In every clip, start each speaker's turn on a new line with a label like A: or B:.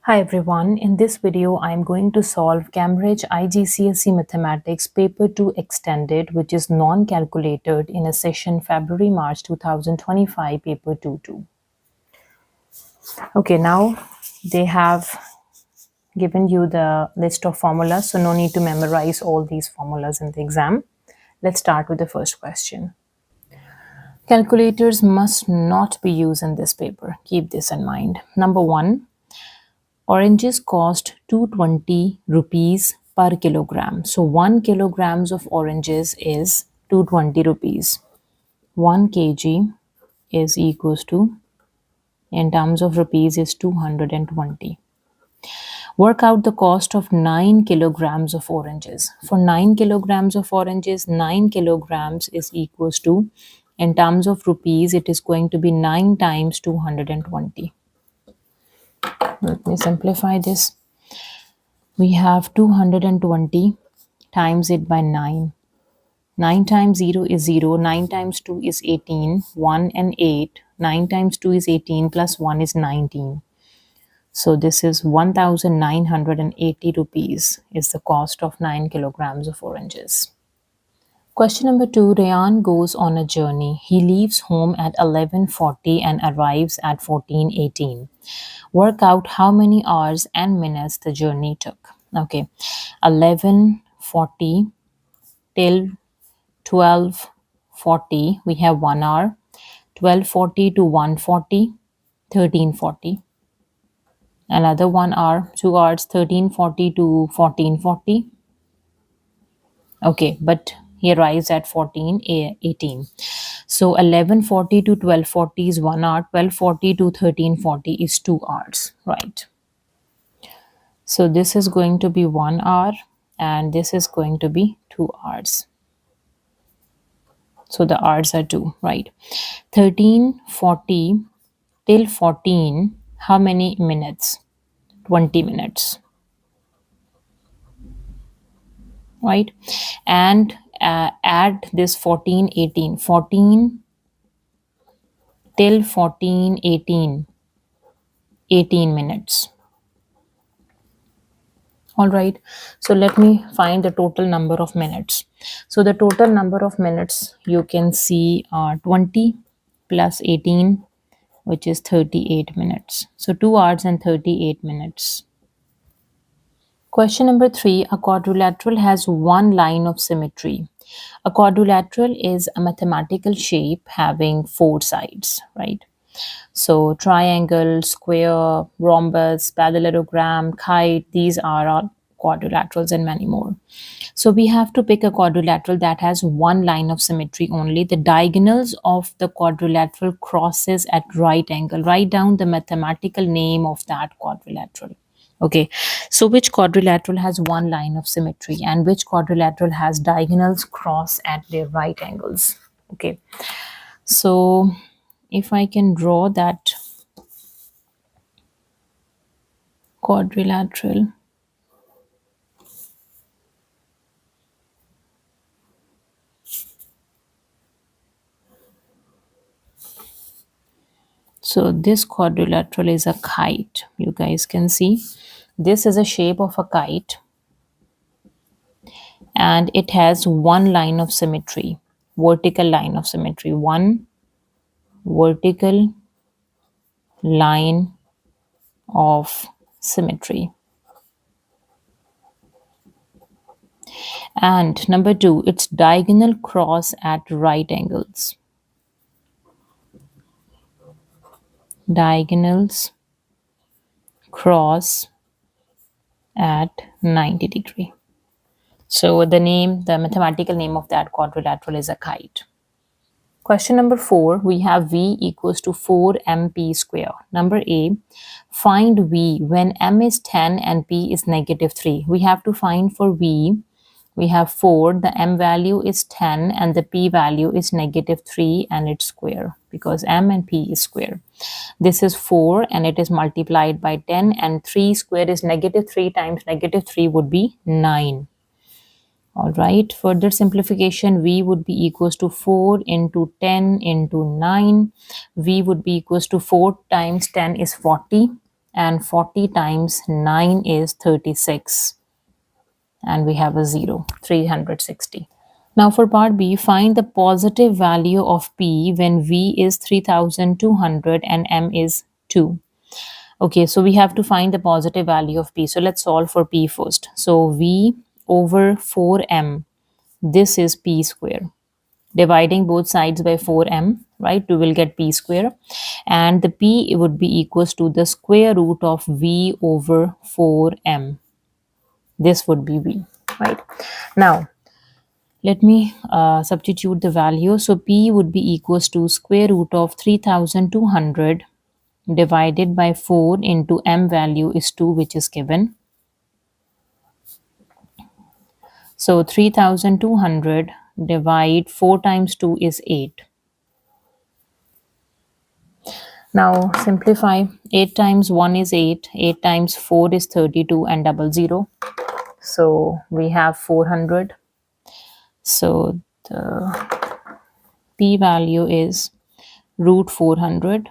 A: Hi everyone, in this video I am going to solve Cambridge IGCSE Mathematics Paper 2 Extended, which is non-calculated, in a session February-March 2025 Paper 2-2. Okay, now they have given you the list of formulas, so no need to memorize all these formulas in the exam. Let's start with the first question. Calculators must not be used in this paper. Keep this in mind. Number 1. Oranges cost 220 rupees per kilogram. So 1 kilograms of oranges is 220 rupees. 1 kg is equals to, in terms of rupees, is 220. Work out the cost of 9 kilograms of oranges. For 9 kilograms of oranges, 9 kilograms is equals to, in terms of rupees, it is going to be 9 times 220. Let me simplify this. We have 220 times it by 9. 9 times 0 is 0. 9 times 2 is 18. 1 and 8. 9 times 2 is 18 plus 1 is 19. So this is 1980 rupees is the cost of 9 kilograms of oranges. Question number 2. Rayan goes on a journey. He leaves home at 11:40 and arrives at 14:18. Work out how many hours and minutes the journey took. Okay, 11:40 till 12:40, we have 1 hour. 12:40 to 1:40, 13:40. Another 1 hour, 2 hours, 13:40 to 14:40. Okay, but he arrives at 14:18. So 11:40 to 12:40 is 1 hour. 12:40 to 13:40 is 2 hours, right? So this is going to be 1 hour and this is going to be 2 hours. So the hours are 2, right? 13:40 till 14, how many minutes? 20 minutes, right? And add this 14:18. 14 till 14:18, 18 minutes. All right, so let me find the total number of minutes. So the total number of minutes you can see are 20 plus 18, which is 38 minutes. So 2 hours and 38 minutes. Question number 3. A quadrilateral has one line of symmetry. A quadrilateral is a mathematical shape having 4 sides, right? So triangle, square, rhombus, parallelogram, kite, these are all quadrilaterals and many more. So we have to pick a quadrilateral that has one line of symmetry only. The diagonals of the quadrilateral crosses at right angle. Write down the mathematical name of that quadrilateral. Okay, so which quadrilateral has one line of symmetry and which quadrilateral has diagonals cross at their right angles? Okay, so if I can draw that quadrilateral, so this quadrilateral is a kite. You guys can see this is a shape of a kite and it has one line of symmetry, vertical line of symmetry, one vertical line of symmetry. And number 2, its diagonal cross at right angles. Diagonals cross at 90 degree. So the mathematical name of that quadrilateral is a kite. Question number 4, we have V equals to 4mp square. Number A, find V when m is 10 and p is negative 3. We have to find for V, we have 4, the m value is 10 and the p value is negative 3 and it's square because m and p is square. This is 4 and it is multiplied by 10 and 3 square is negative 3 times negative 3 would be 9. All right, further simplification, V would be equals to 4 into 10 into 9. V would be equals to 4 times 10 is 40. and 40 times 9 is 36, and we have a 0, 360. Now for part B, find the positive value of P when V is 3200 and M is 2. Okay, so we have to find the positive value of P. So let's solve for P first. So V over 4M, this is P square. Dividing both sides by 4M, right, we will get P square. And the P would be equals to the square root of V over 4M. This would be V, right? Now, let me substitute the value. So P would be equals to square root of 3200 divided by 4 into M value is 2, which is given. So 3200 divide 4 times 2 is 8. Now simplify. 8 times 1 is 8. 8 times 4 is 32 and double 0. So we have 400. So the P value is root 400.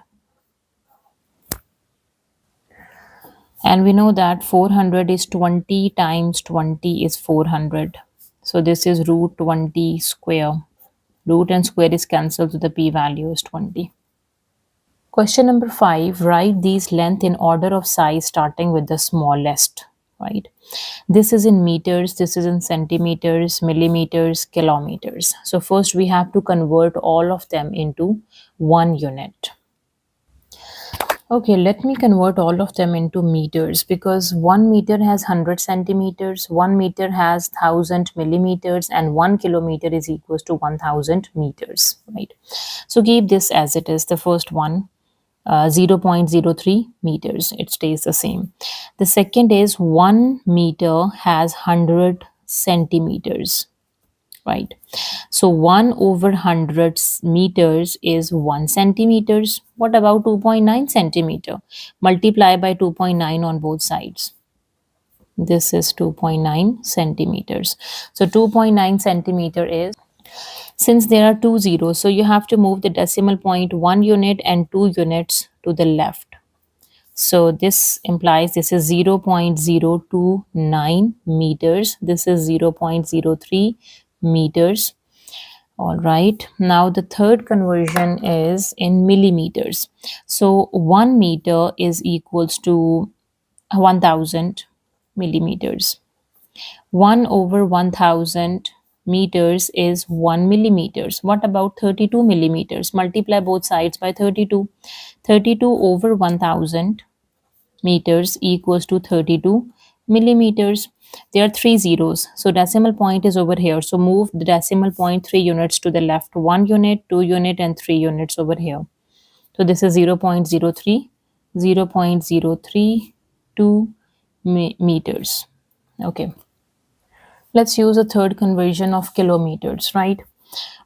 A: And we know that 400 is 20 times 20 is 400. So this is root 20 square. Root and square is cancelled, so the P value is 20. Question number 5, write these length in order of size starting with the smallest, right? This is in meters, this is in centimeters, millimeters, kilometers. So first we have to convert all of them into 1 unit. Okay, let me convert all of them into meters because 1 meter has 100 centimeters, 1 meter has 1000 millimeters, and 1 kilometer is equals to 1000 meters, right? So keep this as it is. The first one, 0.03 meters, it stays the same. The second is 1 meter has 100 centimeters, right? So 1 over 100 meters is 1 centimeters. What about 2.9 centimeter? Multiply by 2.9 on both sides. This is 2.9 centimeters. So 2.9 centimeter is, since there are two zeros, so you have to move the decimal point 1 unit and 2 units to the left. So this implies this is 0.029 meters. This is 0.03 meters. All right. Now the third conversion is in millimeters. So 1 meter is equals to 1000 millimeters. 1 over 1000 meters is 1 millimeters. What about 32 millimeters? Multiply both sides by 32. 32 over 1000 meters equals to 32 millimeters. There are three zeros, so decimal point is over here. So move the decimal point 3 units to the left. 1 unit, 2 unit, and 3 units over here. So this is 0.03, 0.032 meters. Okay. Let's use a third conversion of kilometers, right?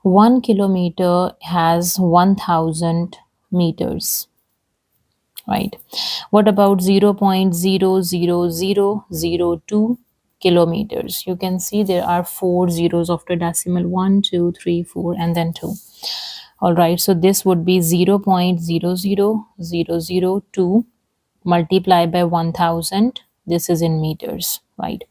A: 1 kilometer has 1000 meters, right? What about 0.00002 kilometers? You can see there are 4 zeros after decimal, 1, 2, 3, 4, and then 2. All right, so this would be 0.00002 multiplied by 1000. This is in meters, right?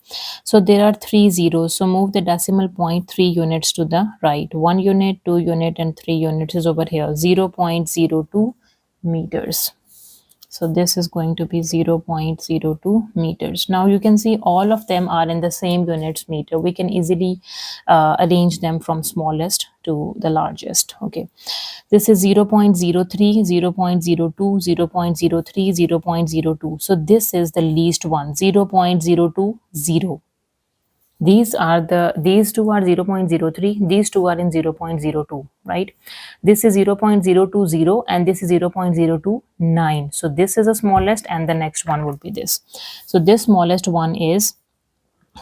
A: So there are 3 zeros, so move the decimal point 3 units to the right. 1 unit, 2 unit, and 3 units is over here. 0.02 meters. So this is going to be 0.02 meters. Now you can see all of them are in the same units meter. We can easily arrange them from smallest to the largest. Okay, this is 0.03, 0.02, 0.03, 0.02. So this is the least one, 0.020. These two are 0.03, these two are in 0.02, right? This is 0.020 and this is 0.029. So this is the smallest and the next one would be this. So this smallest one is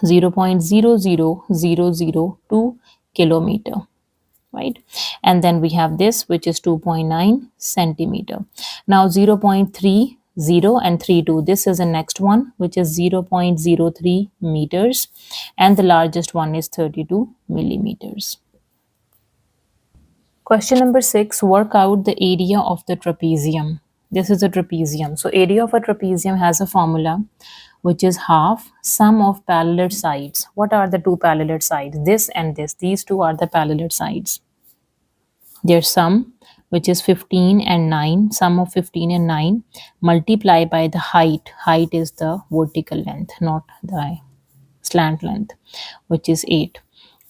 A: 0.00002 kilometer, right? And then we have this, which is 2.9 centimeter. Now 0.30 and 32, this is the next one, which is 0.03 meters, and the largest one is 32 millimeters. Question number 6, work out the area of the trapezium. This is a trapezium. So area of a trapezium has a formula which is half sum of parallel sides. What are the two parallel sides? This and this. These two are the parallel sides. Their sum, which is 15 and 9, sum of 15 and 9, multiply by the height. Height is the vertical length, not the slant length, which is 8.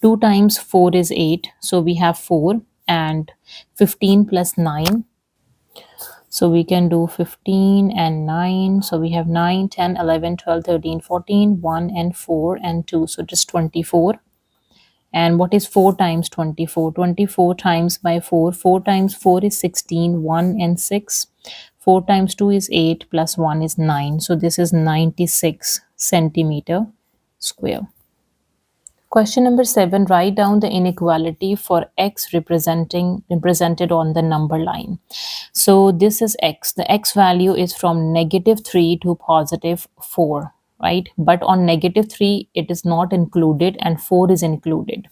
A: 2 times 4 is 8. So we have 4 and 15 plus 9. So we can do 15 and 9. So we have 9, 10, 11, 12, 13, 14, 1 and 4 and 2. So just 24. And what is 4 times 24? 24 times by 4. 4 times 4 is 16, 1 and 6. 4 times 2 is 8 plus 1 is 9. So this is 96 centimeter square. Question number 7, write down the inequality for x represented on the number line. So this is x. The x value is from -3 to +4, right? But on -3, it is not included and 4 is included.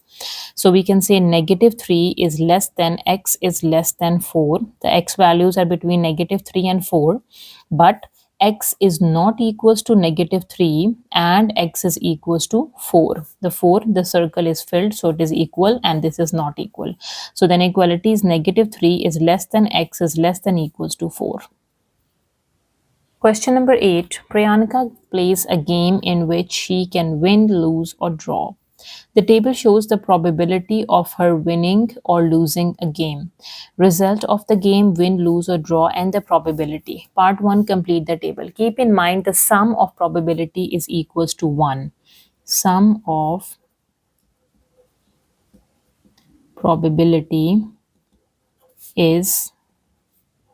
A: So we can say -3 is less than x is less than 4. The x values are between -3 and 4, but x is not equals to -3 and x is equals to 4. The 4, the circle is filled, so it is equal and this is not equal. So the inequality is -3 is less than x is less than equals to 4. Question number 8. Priyanka plays a game in which she can win, lose, or draw. The table shows the probability of her winning or losing a game. Result of the game, win, lose, or draw, and the probability. Part 1, complete the table. Keep in mind the sum of probability is equals to 1. Sum of probability is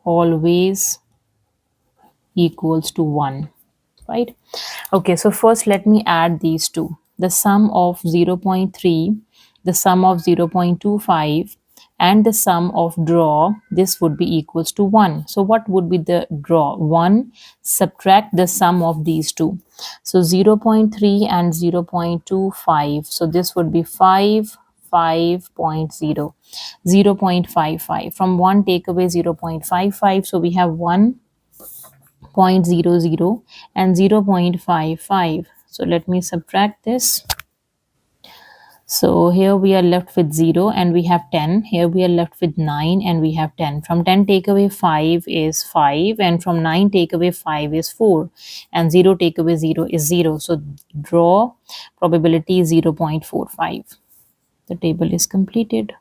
A: always equals to 1, right? Okay, so first let me add these two. The sum of 0.3, the sum of 0.25, and the sum of draw, this would be equals to 1. So what would be the draw? 1, subtract the sum of these two. So 0.3 and 0.25. So this would be 5, 5.0, 0.55. From 1 take away 0.55. So we have 1, 0.00 and 0.55. So let me subtract this. So here we are left with 0 and we have 10. Here we are left with 9 and we have 10. From 10 take away 5 is 5 and from 9 take away 5 is 4 and 0 take away 0 is 0. So draw probability is 0.45. The table is completed.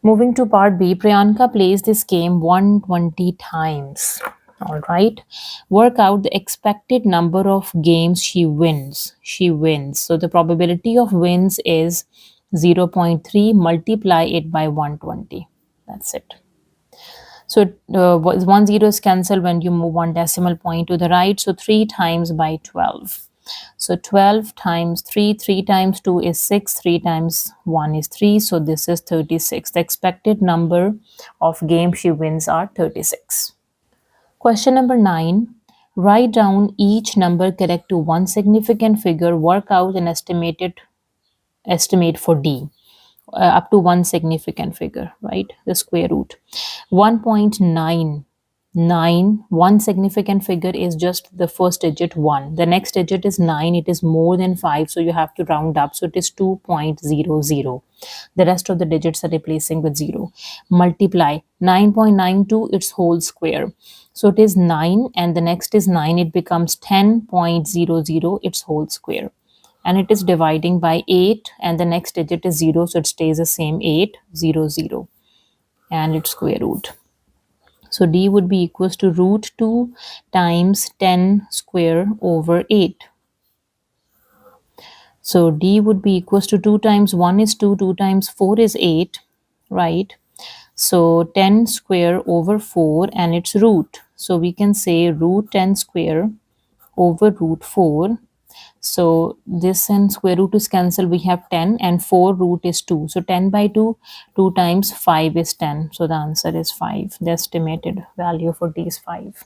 A: Moving to part B, Priyanka plays this game 120 times. All right. Work out the expected number of games she wins. She wins. So the probability of wins is 0.3. Multiply it by 120. That's it. So 1 0 is cancelled when you move one decimal point to the right. So 3 times by 12. So 12 times 3, 3 times 2 is 6, 3 times 1 is 3. So this is 36. The expected number of games she wins are 36. Question number 9. Write down each number correct to one significant figure. Work out an estimate for D. Up to one significant figure, right? The square root. 1.99. One significant figure is just the first digit 1. The next digit is 9. It is more than 5, so you have to round up. So it is 2.00. The rest of the digits are replacing with 0. Multiply 9.92, its whole square. So it is 9 and the next is 9. It becomes 10.00, its whole square. And it is dividing by 8 and the next digit is 0, so it stays the same, 800 and its square root. So D would be equals to root 2 times 10 square over 8. So D would be equals to 2 times 1 is 2, 2 times 4 is 8, right? So 10 square over 4 and its root. So we can say root 10 square over root 4. So this and square root is cancelled. We have 10 and 4 root is 2. So 10 by 2, 2 times 5 is 10. So the answer is 5. The estimated value for D is 5.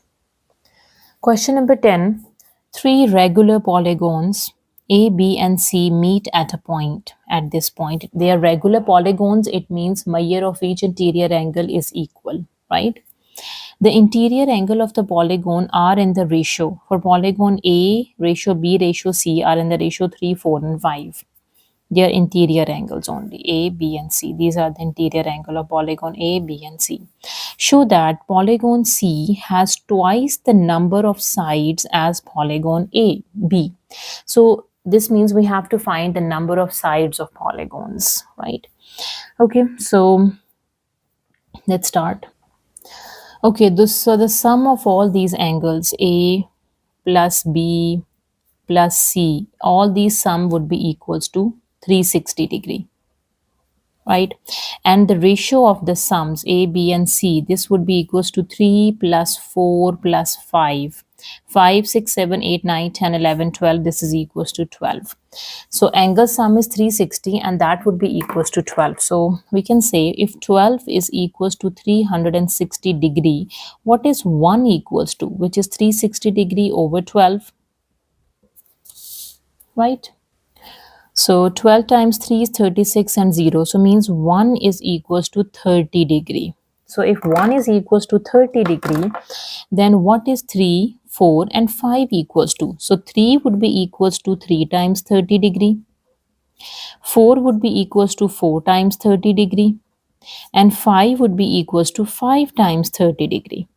A: Question number 10. 3 regular polygons A, B and C meet at a point. At this point, they are regular polygons. It means measure of each interior angle is equal, right? The interior angle of the polygon are in the ratio. For polygon A, ratio B, ratio C are in the ratio 3, 4 and 5. They are interior angles only, A, B and C. These are the interior angle of polygon A, B and C. Show that polygon C has twice the number of sides as polygon A, B. So this means we have to find the number of sides of polygons, right? Okay, so let's start. Okay, so the sum of all these angles A plus B plus C, all these sum would be equals to 360 degree, right? And the ratio of the sums A, B and C, this would be equals to 3 plus 4 plus 5. 5, 6, 7, 8, 9, 10, 11, 12. This is equals to 12. So angle sum is 360 and that would be equals to 12. So we can say if 12 is equals to 360 degree, what is 1 equals to, which is 360 degree over 12, right? So 12 times 3 is 36 and 0. So means 1 is equals to 30 degree. So if 1 is equals to 30 degree, then what is 3, 4 and 5 equals to? So 3 would be equals to 3 times 30 degree. 4 would be equals to 4 times 30 degree. And 5 would be equals to 5 times 30 degree.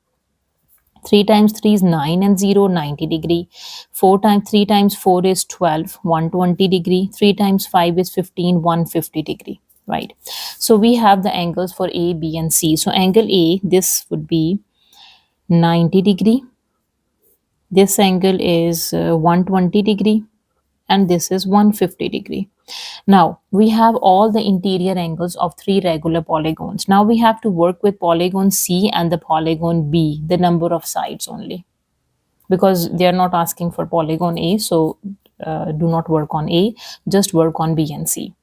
A: 3 times 3 is 9 and 0, 90 degree. 3 times 4 is 12, 120 degree. 3 times 5 is 15, 150 degree, right? So we have the angles for A, B and C. So angle A, this would be 90 degree. This angle is 120 degree. And this is 150 degree. Now we have all the interior angles of 3 regular polygons. Now we have to work with polygon C and the polygon B, the number of sides only, because they are not asking for polygon A. So do not work on A, just work on B and C.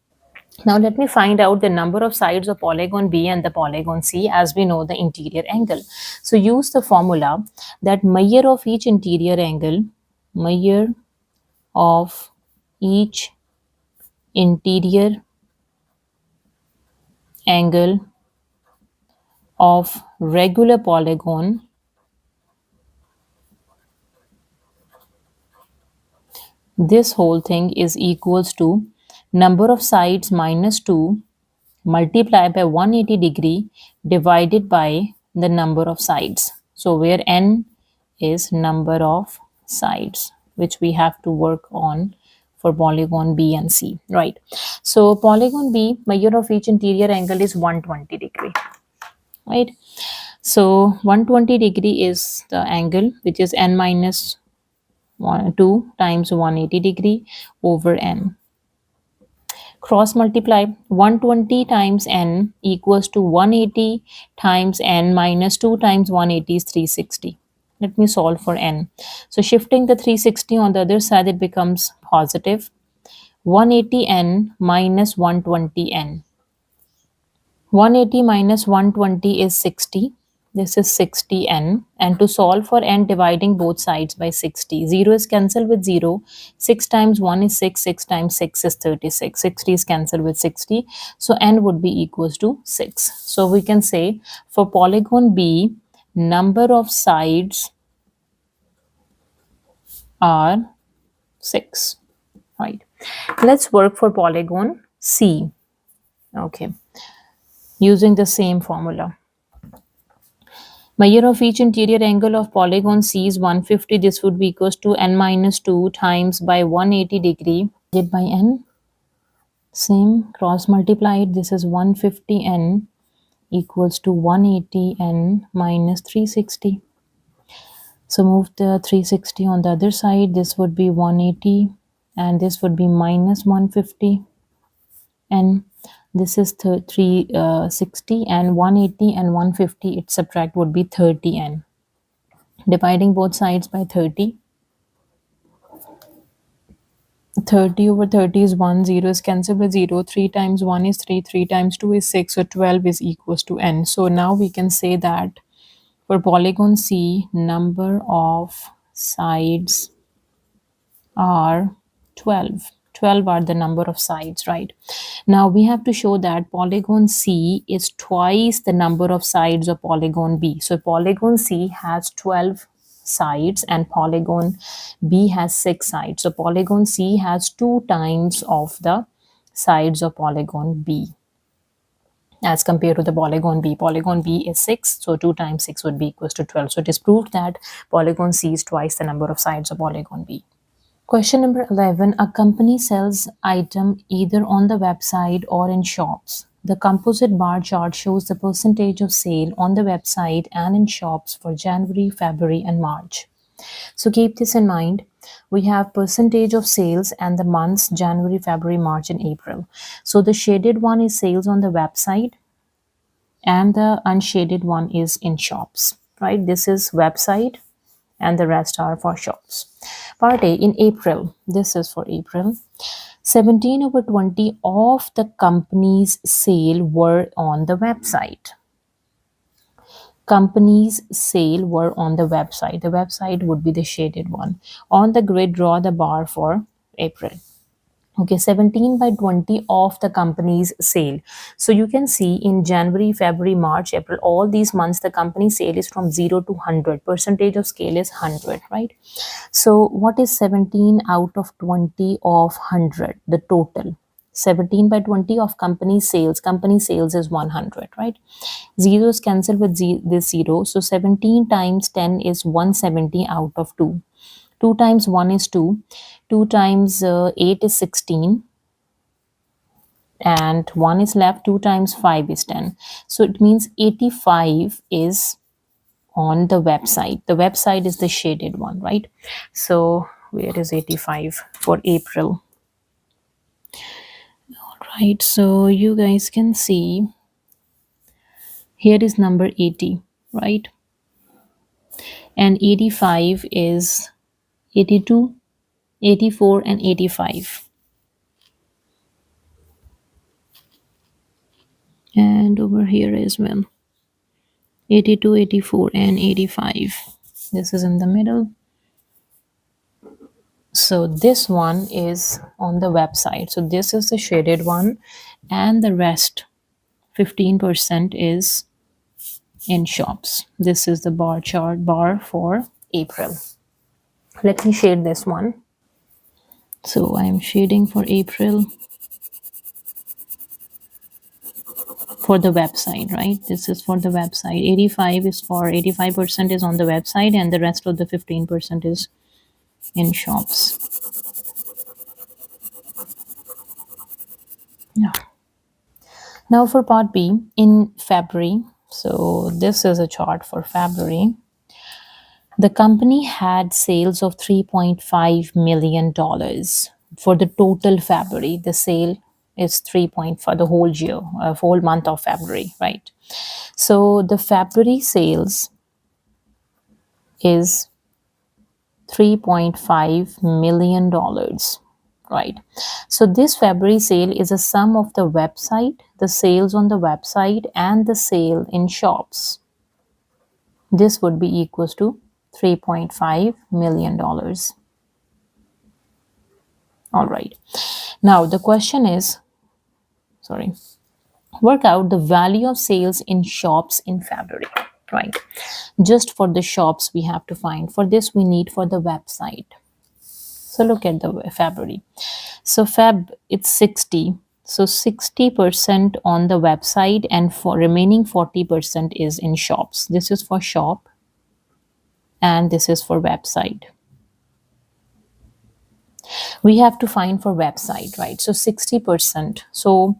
A: Now let me find out the number of sides of polygon B and the polygon C as we know the interior angle. So use the formula that measure of each interior angle, measure of each interior angle of regular polygon this whole thing is equals to number of sides minus 2 multiplied by 180 degree divided by the number of sides. So where n is number of sides which we have to work on for polygon B and C, right? So polygon B, measure of each interior angle is 120 degree, right? So 120 degree is the angle which is n minus 2 times 180 degree over n. Cross multiply 120 times n equals to 180 times n minus 2 times 180 is 360. Let me solve for n. So shifting the 360 on the other side, it becomes positive. 180n minus 120n. 180 minus 120 is 60. This is 60n. And to solve for n, dividing both sides by 60. 0 is cancelled with 0. 6 times 1 is 6. 6 times 6 is 36. 60 is cancelled with 60. So n would be equals to 6. So we can say for polygon B, number of sides are 6. Right. Let's work for polygon C. Okay. Using the same formula. Measure of each interior angle of polygon C is 150. This would be equals to n minus 2 times by 180 degree divided by n. Same, cross multiplied. This is 150n equals to 180n minus 360. So move the 360 on the other side. This would be 180 and this would be minus 150. And this is 360 and 180 and 150. Its subtract would be 30n. Dividing both sides by 30. 30 over 30 is 1. 0 is cancelled with 0. 3 times 1 is 3. 3 times 2 is 6. So 12 is equals to n. So now we can say that for polygon C, number of sides are 12. 12 are the number of sides, right? Now we have to show that polygon C is twice the number of sides of polygon B. So polygon C has 12 sides and polygon B has 6 sides. So polygon C has 2 times of the sides of polygon B as compared to the polygon B. Polygon B is 6, so 2 times 6 would be equals to 12. So it is proved that polygon C is twice the number of sides of polygon B. Question number 11. A company sells item either on the website or in shops. The composite bar chart shows the percentage of sale on the website and in shops for January, February, and March. So keep this in mind. We have percentage of sales and the months January, February, March, and April. So the shaded one is sales on the website and the unshaded one is in shops, right? This is website and the rest are for shops. Part A, in April, this is for April, 17 over 20 of the company's sale were on the website. Company's sale were on the website. The website would be the shaded one. On the grid, draw the bar for April. Okay, 17 by 20 of the company's sale. So you can see in January, February, March, April, all these months, the company sale is from 0 to 100. Percentage of scale is 100, right? So what is 17 out of 20 of 100? The total. 17 by 20 of company sales. Company sales is 100, right? Zeros cancel with this 0. So 17 times 10 is 170 out of 2. 2 times 1 is 2. 2 times 8 is 16. And 1 is left. 2 times 5 is 10. So it means 85 is on the website. The website is the shaded one, right? So where is 85 for April? All right. So you guys can see here is number 80, right? And 85 is 82, 84, and 85. And over here as well, 82, 84, and 85. This is in the middle. So this one is on the website. So this is the shaded one, and the rest 15% is in shops. This is the bar chart bar for April. Let me shade this one. So I'm shading for April for the website, right? This is for the website. 85 is for 85% is on the website, and the rest of the 15% is in shops. Yeah. Now for part B, in February. So this is a chart for February. The company had sales of $3.5 million for the total February. The sale is 3.5 for the whole year, whole month of February, right? So the February sales is $3.5 million, right? So this February sale is a sum of the website, the sales on the website, and the sale in shops. This would be equals to $3.5 million. All right. Now the question is, work out the value of sales in shops in February, right? Just for the shops we have to find. For this we need for the website. So look at the February. So Feb, it's 60. So 60% on the website, and for remaining 40% is in shops. This is for shop and this is for website. We have to find for website, right? So 60%. So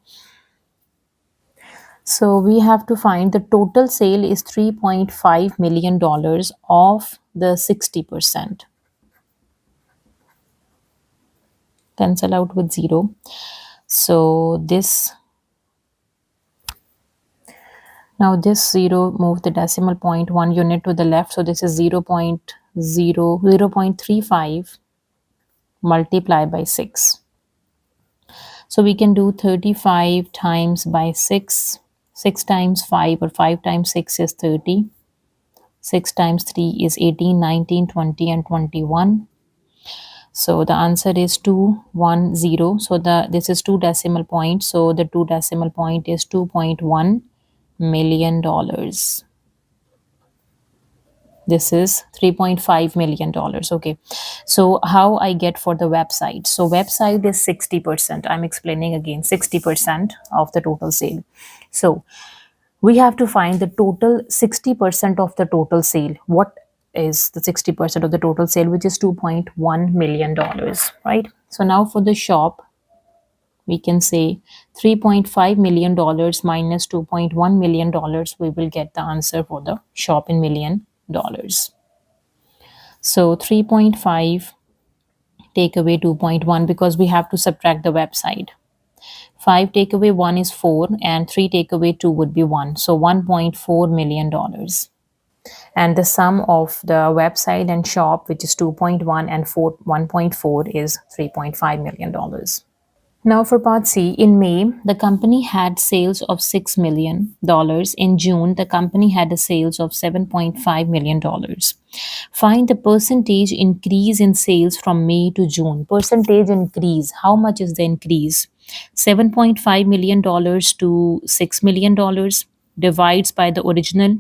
A: we have to find the total sale is $3.5 million of the 60%. Cancel out with 0. So this, now this 0, move the decimal point 1 unit to the left. So this is 0 0.35 multiplied by 6. So we can do 35 times by 6. 6 times 5 or 5 times 6 is 30. 6 times 3 is 18, 19, 20, and 21. So the answer is 210. So this is two decimal points. So the two decimal point is $2.1 million. This is $3.5 million. Okay. So how I get for the website? So website is 60%. I'm explaining again, 60% of the total sale. So we have to find the total 60% of the total sale. What is the 60% of the total sale, which is $2.1 million, right? So now for the shop, we can say $3.5 million minus $2.1 million. We will get the answer for the shop in $1 million. So 3.5 take away 2.1, because we have to subtract the website. 5 take away 1 is 4, and 3 take away 2 would be 1. So $1.4 million. And the sum of the website and shop, which is 2.1 and 1.4, is $3.5 million. Now for part C, in May, the company had sales of $6 million. In June, the company had a sales of $7.5 million. Find the percentage increase in sales from May to June. Percentage increase, how much is the increase? $7.5 million to $6 million divides by the original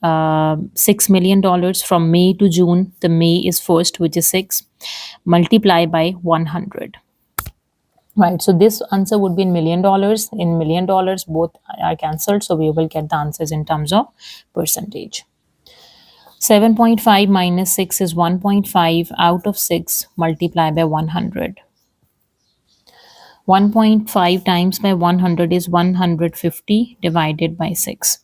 A: $6 million from May to June. The May is first, which is 6, multiply by 100. Right, so this answer would be in $1 million. In $1 million, both are cancelled, so we will get the answers in terms of percentage. 7.5 minus 6 is 1.5 out of 6, multiply by 100. 1.5 times by 100 is 150 divided by 6.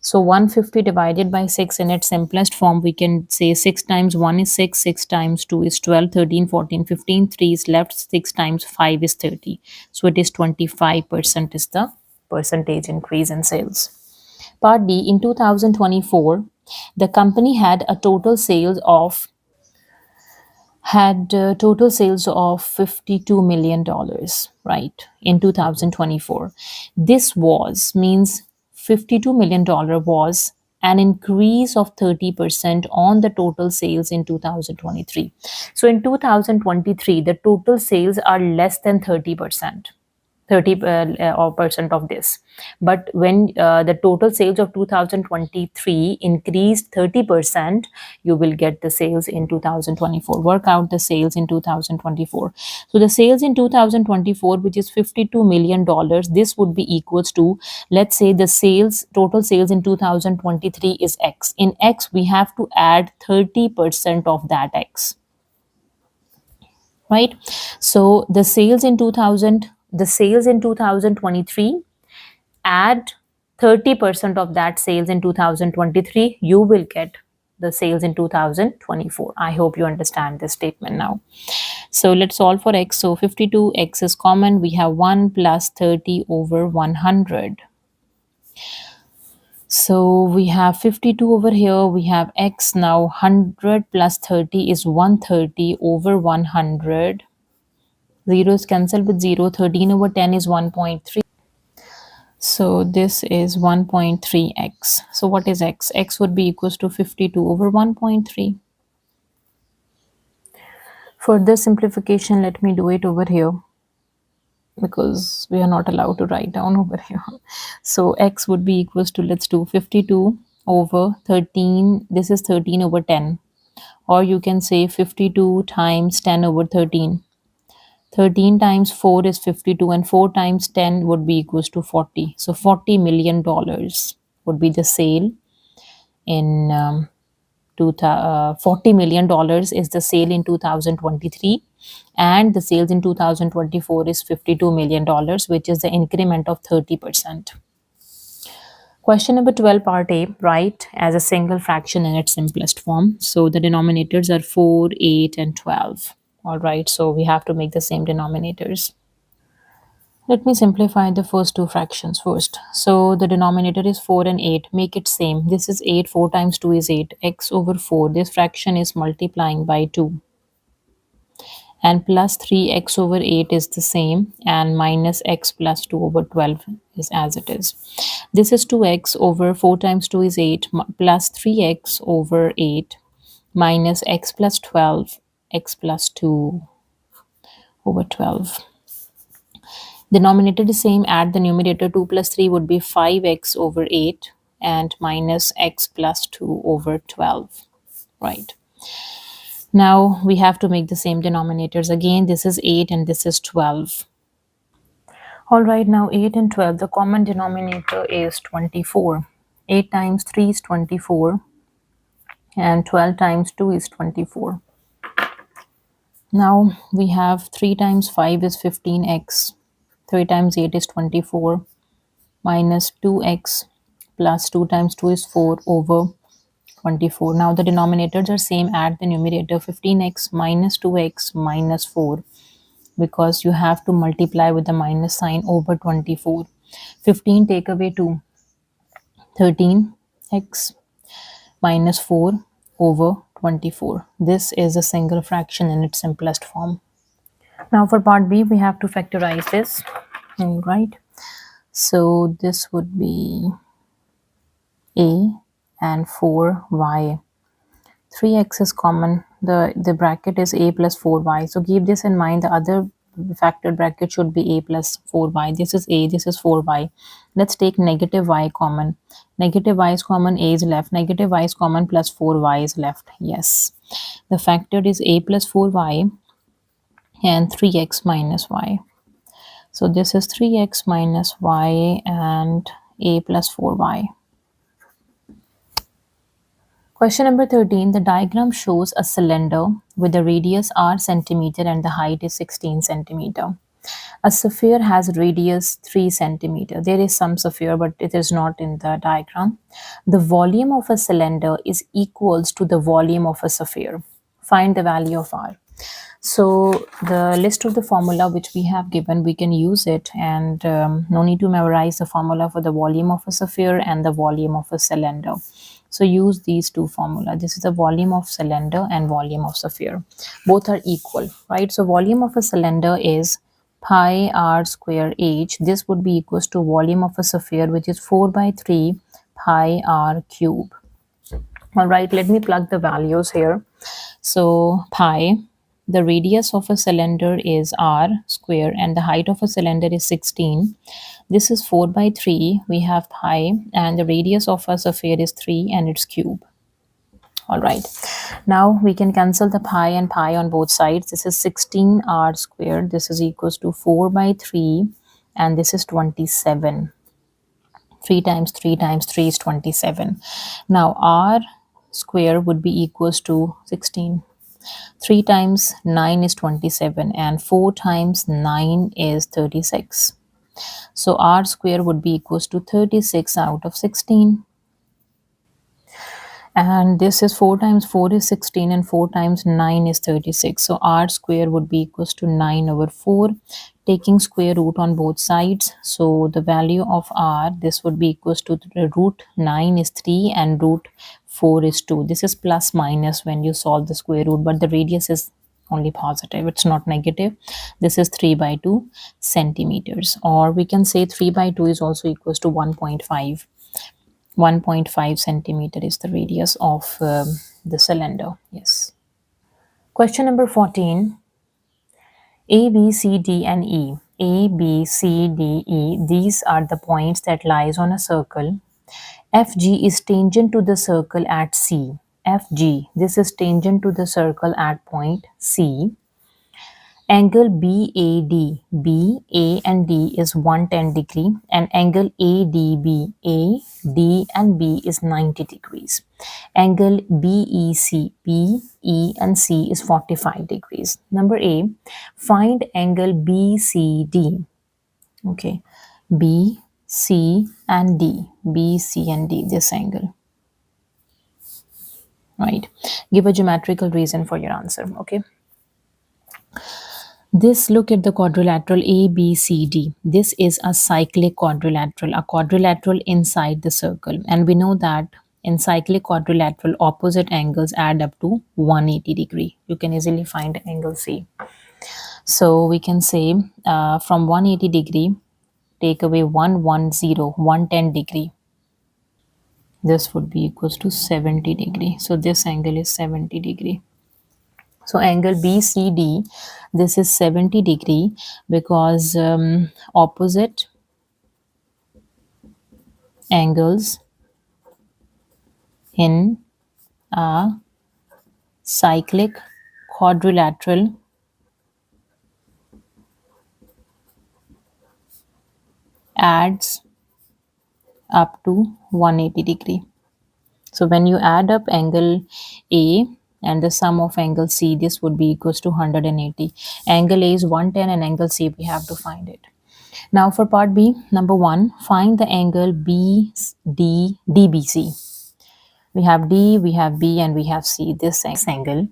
A: So 150 divided by 6, in its simplest form, we can say 6 times 1 is 6, 6 times 2 is 12, 13, 14, 15, 3 is left, 6 times 5 is 30. So it is 25% is the percentage increase in sales. Part D, in 2024, the company had total sales of $52 million, right, in 2024. This means $52 million was an increase of 30% on the total sales in 2023. So in 2023, the total sales are less than 30%. 30% of this, but when the total sales of 2023 increased 30%, you will get the sales in 2024. Work out the sales in 2024. So the sales in 2024, which is $52 million, this would be equals to, let's say the total sales in 2023 is X. In X, we have to add 30% of that X, right? So the sales in 2023, add 30% of that sales in 2023, you will get the sales in 2024. I hope you understand this statement now. So let's solve for X. So 52X is common. We have 1 plus 30 over 100. So we have 52 over here. We have X now. 100 plus 30 is 130 over 100. 0 is cancelled with 0. 13 over 10 is 1.3. So this is 1.3x. So what is x? X would be equals to 52 over 1.3. Further simplification, let me do it over here, because we are not allowed to write down over here. So x would be equals to, let's do 52 over 13. This is 13 over 10. Or you can say 52 times 10 over 13. 13 times 4 is 52, and 4 times 10 would be equals to 40. So $40 million would be the sale in $40 million is the sale in 2023, and the sales in 2024 is $52 million, which is the increment of 30%. Question number 12, part A, write as a single fraction in its simplest form. So the denominators are 4, 8, and 12. All right, so we have to make the same denominators. Let me simplify the first two fractions first. So the denominator is 4 and 8. Make it same. This is 8. 4 times 2 is 8. X over 4. This fraction is multiplying by 2. And plus 3x over 8 is the same. And minus x plus 2 over 12 is as it is. This is 2x over 4 times 2 is 8. Plus 3x over 8 minus x plus 12 x plus 2 over 12. Denominator is same, add the numerator. 2 plus 3 would be 5x over 8 and minus x plus 2 over 12. Right. Now we have to make the same denominators again. This is 8 and this is 12. All right, now 8 and 12, the common denominator is 24. 8 times 3 is 24 and 12 times 2 is 24. Now we have 3 times 5 is 15x. 3 times 8 is 24 minus 2x plus 2 times 2 is 4 over 24. Now the denominators are same, add the numerator. 15x minus 2x minus 4, because you have to multiply with the minus sign over 24. 15 take away 2, 13x minus 4 over 24. This is a single fraction in its simplest form. Now for part B, we have to factorize this. All right. So this would be a and 4y. 3x is common. The bracket is a plus 4y. So keep this in mind. The other factored bracket should be a plus 4y. This is a, this is 4y. Let's take negative y common. Negative y is common, a is left. Negative y is common, plus 4y is left. Yes. The factored is a plus 4y and 3x minus y. So this is 3x minus y and a plus 4y. Question number 13. The diagram shows a cylinder with the radius r centimeter and the height is 16 centimeter. A sphere has radius 3 centimeter. There is some sphere, but it is not in the diagram. The volume of a cylinder is equals to the volume of a sphere. Find the value of r. So the list of the formula which we have given, we can use it, and no need to memorize the formula for the volume of a sphere and the volume of a cylinder. So use these two formula. This is the volume of cylinder and volume of sphere. Both are equal, right? So volume of a cylinder is pi r square h. This would be equals to volume of a sphere, which is 4 by 3 pi r cube. All right, let me plug the values here. So pi, the radius of a cylinder is r square and the height of a cylinder is 16. This is 4 by 3. We have pi and the radius of a sphere is 3 and its cube. All right. Now we can cancel the pi and pi on both sides. This is 16r squared. This is equals to 4 by 3 and this is 27. 3 times 3 times 3 is 27. Now r square would be equals to 16. 3 times 9 is 27 and 4 times 9 is 36. So r square would be equals to 36 out of 16. And this is 4 times 4 is 16 and 4 times 9 is 36. So r square would be equals to 9 over 4, taking square root on both sides. So the value of r, this would be equals to root 9 is 3 and root 4 is 2. This is plus minus when you solve the square root, but the radius is only positive, it's not negative. This is 3 by 2 centimeters, or we can say 3 by 2 is also equals to 1.5. 1.5 centimeter is the radius of the cylinder. Yes. Question number 14. A, B, C, D and E. A, B, C, D, E. These are the points that lies on a circle. FG is tangent to the circle at C. FG, this is tangent to the circle at point C. Angle BAD, B, A and D is 110 degree, and angle ADB, A, D and B is 90 degrees. Angle BEC, B, E and C is 45 degrees. Number A, find angle BCD. Okay, B, C and D, B, C and D, this angle. Right, give a geometrical reason for your answer. Okay. This, look at the quadrilateral ABCD. This is a cyclic quadrilateral, a quadrilateral inside the circle. And we know that in cyclic quadrilateral, opposite angles add up to 180 degree. You can easily find angle C. So we can say from 180 degree, take away 110, 110 degree. This would be equals to 70 degree. So this angle is 70 degree. So angle BCD, this is 70 degree because opposite angles in a cyclic quadrilateral adds up to 180 degree. So when you add up angle A and the sum of angle C, this would be equals to 180. Angle A is 110 and angle C, we have to find it. Now for part B, number 1, find the angle DBC. We have D, we have B, and we have C. This angle,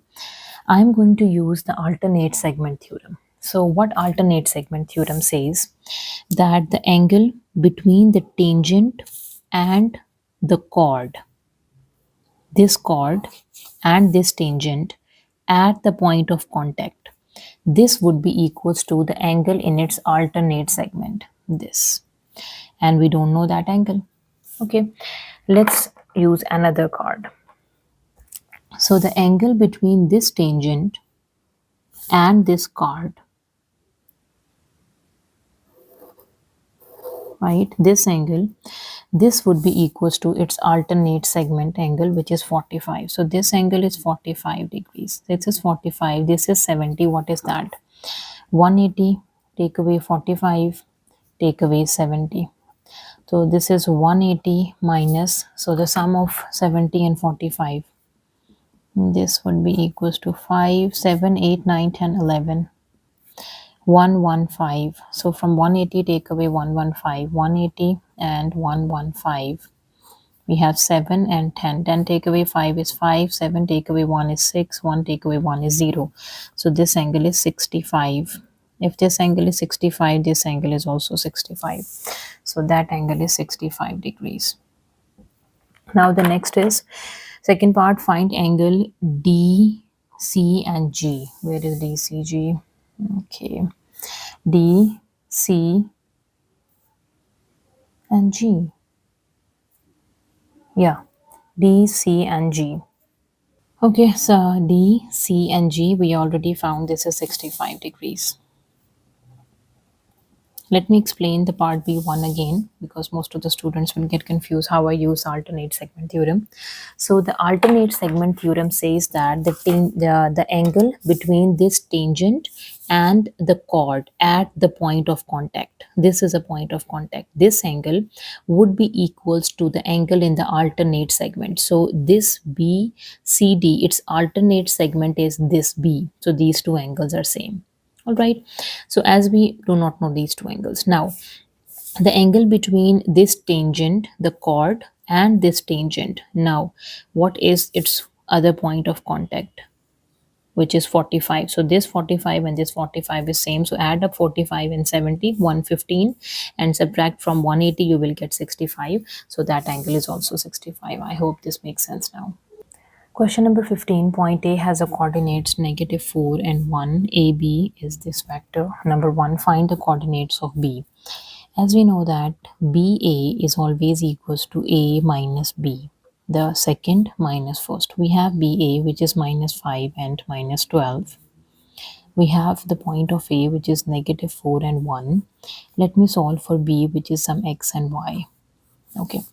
A: I'm going to use the alternate segment theorem. So what alternate segment theorem says? That the angle between the tangent and the chord, this chord and this tangent at the point of contact, this would be equals to the angle in its alternate segment, this. And we don't know that angle. Okay, let's use another chord. So the angle between this tangent and this chord, right, this angle, this would be equals to its alternate segment angle, which is 45. So this angle is 45 degrees. This is 45, this is 70. What is that? 180, take away 45, take away 70. So this is 180 minus, so the sum of 70 and 45, this would be equals to 5, 7, 8, 9, 10, 11. 115. So from 180 take away 115, 180 and 115. We have 7 and 10. 10 take away 5 is 5, 7 take away 1 is 6, 1 take away 1 is 0. So this angle is 65. If this angle is 65, this angle is also 65. So that angle is 65 degrees. Now the next is second part, find angle D, C and G. Where is D, C, G? Okay. D, C and G. Yeah, D, C and G. Okay, so D, C and G, we already found this is 65 degrees. Let me explain the part B1 again because most of the students will get confused how I use alternate segment theorem. So the alternate segment theorem says that the angle between this tangent and the chord at the point of contact, this is a point of contact, this angle would be equals to the angle in the alternate segment. So this BCD, its alternate segment is this B. So these two angles are same. All right, so as we do not know these two angles, now the angle between this tangent, the chord, and this tangent, now what is its other point of contact, which is 45. So this 45 and this 45 is same, so add up 45 and 70, 115, and subtract from 180, you will get 65. So that angle is also 65. I hope this makes sense now. Question number 15, point A has a coordinates -4 and 1. AB is this vector. Number 1, find the coordinates of B. As we know that BA is always equals to A minus B. The second minus first. We have BA, which is -5 and -12. We have the point of A, which is -4 and 1. Let me solve for B, which is some x and y. Okay,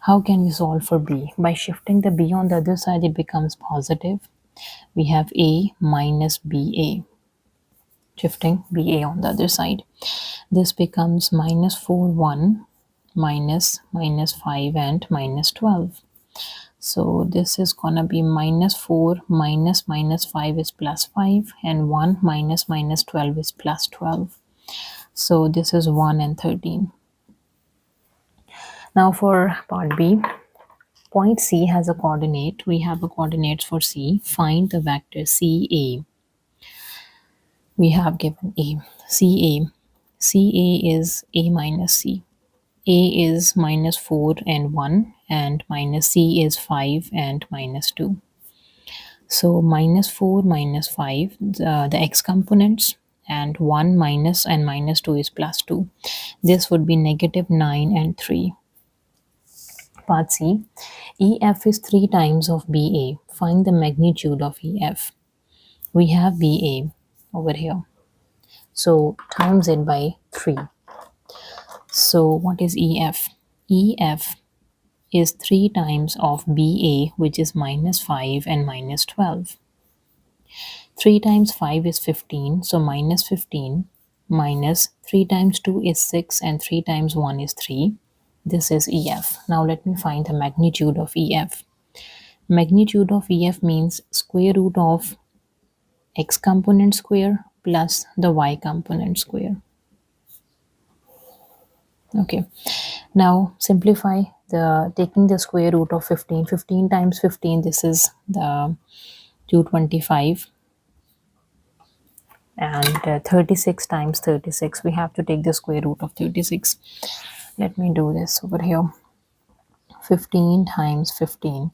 A: how can we solve for B? By shifting the B on the other side, it becomes positive. We have A minus BA. Shifting BA on the other side, this becomes -4, 1, -5 and -12. So this is gonna be -4 minus -5 is +5, and 1 minus -12 is +12. So this is 1 and 13. Now for part B, point C has a coordinate. We have a coordinates for C. Find the vector CA. We have given A. CA. CA is A minus C. A is -4 and 1, and minus C is 5 and -2. So -4 -5, the x components, and 1 minus and -2 is +2. This would be -9 and 3. Part C, EF is 3 times of BA. Find the magnitude of EF. We have BA over here. So times it by 3. So what is EF? EF is 3 times of BA, which is minus 5 and minus 12. 3 times 5 is 15, so minus 15, minus 3 times 2 is 6, and 3 times 1 is 3. This is EF. Now let me find the magnitude of EF. Magnitude of EF means square root of x component square plus the y component square. Okay, now simplify the taking the square root of 15. 15 times 15, this is the 225, and 36 times 36, we have to take the square root of 36. Let me do this over here. 15 times 15,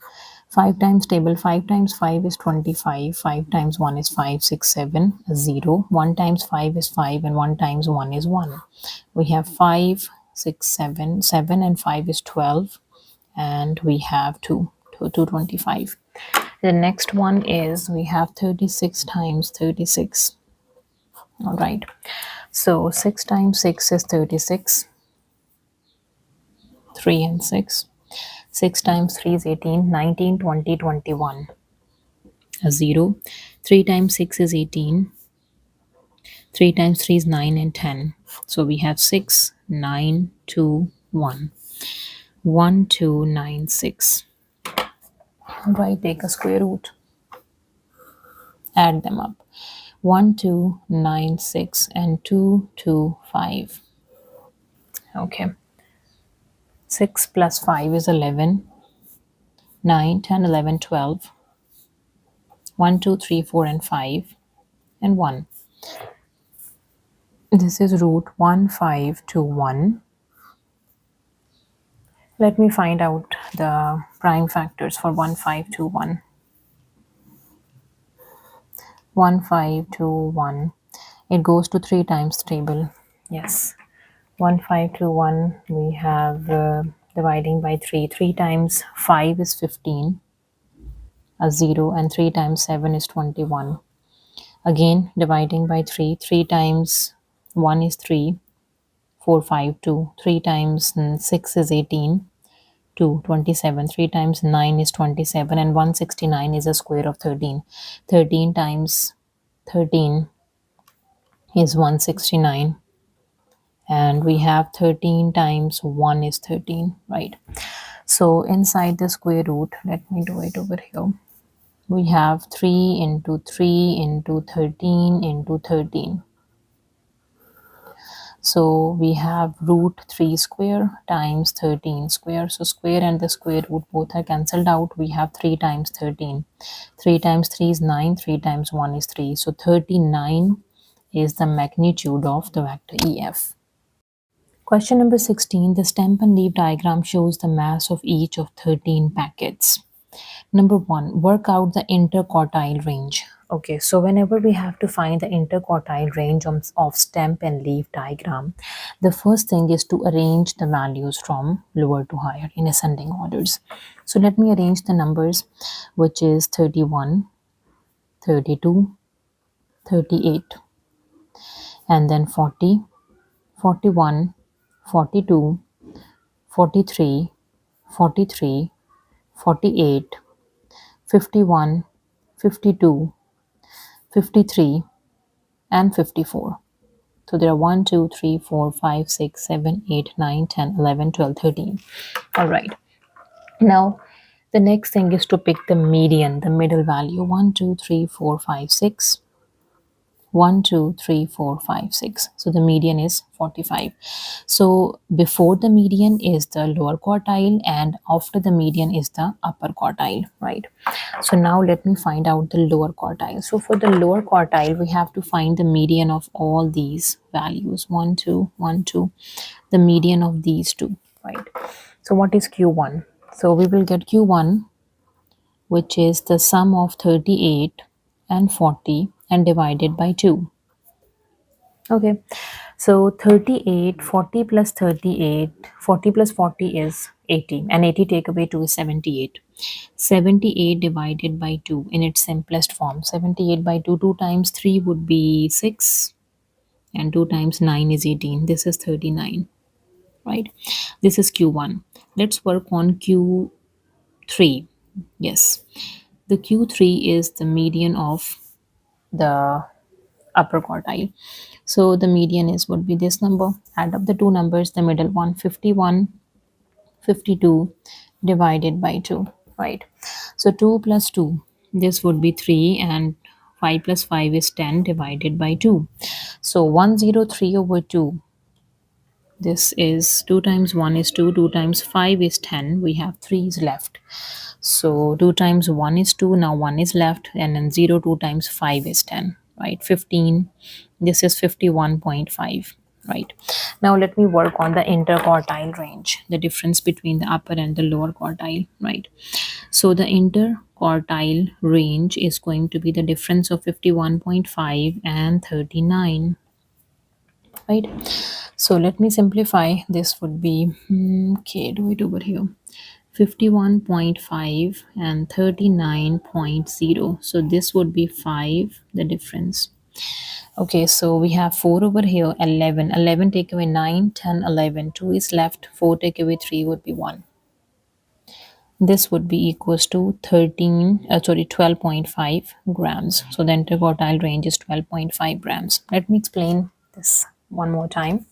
A: 5 times table, 5 times 5 is 25, 5 times 1 is 5, 6, 7, 0, 1 times 5 is 5, and 1 times 1 is 1. We have 5, 6, 7, 7 and 5 is 12, and we have 225. The next one is we have 36 times 36. All right, so 6 times 6 is 36, 3 and 6. 6 times 3 is 18, 19, 20, 21. A 0. 3 times 6 is 18. 3 times 3 is 9 and 10. So we have 6, 9, 2, 1. 1, 2, 9, 6. Right, take a square root. Add them up. 1, 2, 9, 6, and 2, 2, 5. Okay. 6 plus 5 is 11. 9, 10, 11, 12. 1, 2, 3, 4, and 5. And 1. This is root 1521. Let me find out the prime factors for 1521. 1521. It goes to 3 times table. Yes. 1521, we have dividing by 3. 3 times 5 is 15, a 0, and 3 times 7 is 21. Again, dividing by 3. 3 times 1 is 3, 4, 5, 2. 3 times 6 is 18, 2, 27. 3 times 9 is 27, and 169 is a square of 13. 13 times 13 is 169, and we have 13 times 1 is 13, right? So inside the square root, let me do it over here. We have 3 into 3 into 13 into 13. So we have root 3 square times 13 square. So square and the square root both are cancelled out. We have 3 times 13. 3 times 3 is 9. 3 times 1 is 3. So 39 is the magnitude of the vector EF. Question number 16. The stamp and leaf diagram shows the mass of each of 13 packets. Number 1, work out the interquartile range. Okay, so whenever we have to find the interquartile range of stamp and leaf diagram, the first thing is to arrange the values from lower to higher in ascending orders. So let me arrange the numbers, which is 31, 32, 38, and then 40, 41, 42, 43, 43, 48, 51, 52, 53, and 54. So there are 1, 2, 3, 4, 5, 6, 7, 8, 9, 10, 11, 12, 13. All right. Now, the next thing is to pick the median, the middle value. 1, 2, 3, 4, 5, 6. 1, 2, 3, 4, 5, 6. So the median is 45. So before the median is the lower quartile, and after the median is the upper quartile, right? So now let me find out the lower quartile. So for the lower quartile, we have to find the median of all these values. 1, 2, 1, 2. The median of these two, right? So what is Q1? So we will get Q1, which is the sum of 38 and 40 and divided by 2. Okay, so 38, 40 plus 38, 40 plus 40 is 80, and 80 take away 2 is 78. 78 divided by 2 in its simplest form. 78 by 2, 2 times 3 would be 6, and 2 times 9 is 18. This is 39, right? This is Q1. Let's work on Q3. Yes, the Q3 is the median of the upper quartile. So the median is would be this number. Add up the two numbers, the middle one, 51, 52 divided by 2, right? So 2 plus 2, this would be 3, and 5 plus 5 is 10 divided by 2. So 103 over 2, this is 2 times 1 is 2, 2 times 5 is 10, we have 3's left. So 2 times 1 is 2, now 1 is left, and then 0, 2 times 5 is 10, right? 15, this is 51.5, right? Now let me work on the interquartile range, the difference between the upper and the lower quartile, right? So the interquartile range is going to be the difference of 51.5 and 39, right? So let me simplify. This would be okay, do it over here. 51.5 and 39.0. So this would be 5, the difference. Okay, so we have 4 over here, 11. 11 take away 9, 10, 11. 2 is left. 4 take away 3 would be 1. This would be equals to 12.5 grams. So the interquartile range is 12.5 grams. Let me explain this one more time.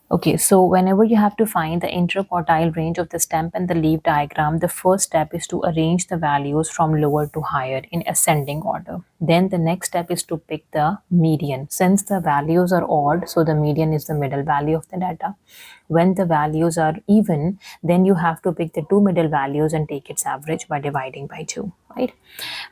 A: Okay, so whenever you have to find the interquartile range of the stem and the leaf diagram, the first step is to arrange the values from lower to higher in ascending order. Then the next step is to pick the median. Since the values are odd, so the median is the middle value of the data. When the values are even, then you have to pick the two middle values and take its average by dividing by 2, right?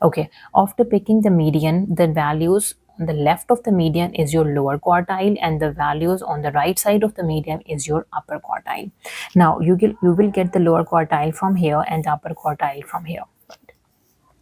A: Okay, after picking the median, the values on the left of the median is your lower quartile, and the values on the right side of the median is your upper quartile. Now you will get the lower quartile from here and the upper quartile from here.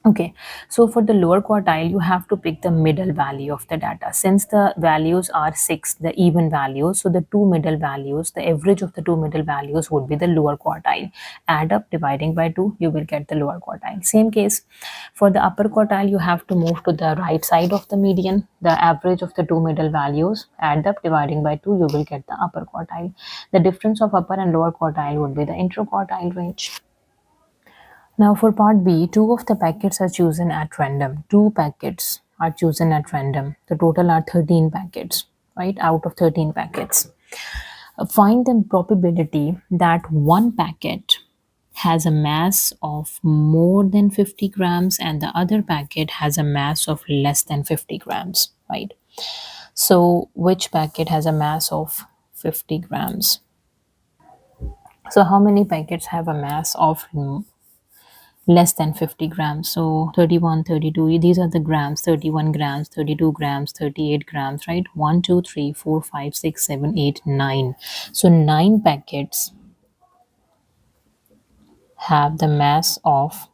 A: Okay, so for the lower quartile, you have to pick the middle value of the data. Since the values are 6, the even values, so the two middle values, the average of the two middle values would be the lower quartile. Add up, dividing by 2, you will get the lower quartile. Same case, for the upper quartile, you have to move to the right side of the median, the average of the two middle values, add up, dividing by 2, you will get the upper quartile. The difference of upper and lower quartile would be the interquartile range. Now for part B, two of the packets are chosen at random. Two packets are chosen at random. The total are 13 packets, right? Out of 13 packets. Find the probability that one packet has a mass of more than 50 grams and the other packet has a mass of less than 50 grams, right? So which packet has a mass of 50 grams? So how many packets have a mass of less than 50 grams? So 31, 32, these are the grams. 31 grams, 32 grams, 38 grams, right? 1, 2, 3, 4, 5, 6, 7, 8, 9. So 9 packets have the mass of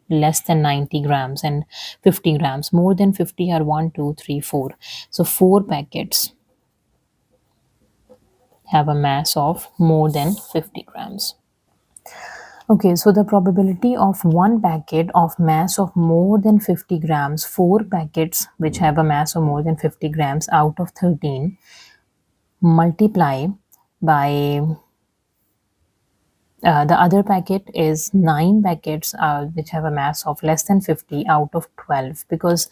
A: less than 90 grams and 50 grams. More than 50 are 1, 2, 3, 4. So 4 packets have a mass of more than 50 grams. Okay, so the probability of one packet of mass of more than 50 grams, 4 packets which have a mass of more than 50 grams out of 13, multiply by the other packet is 9 packets which have a mass of less than 50 out of 12, because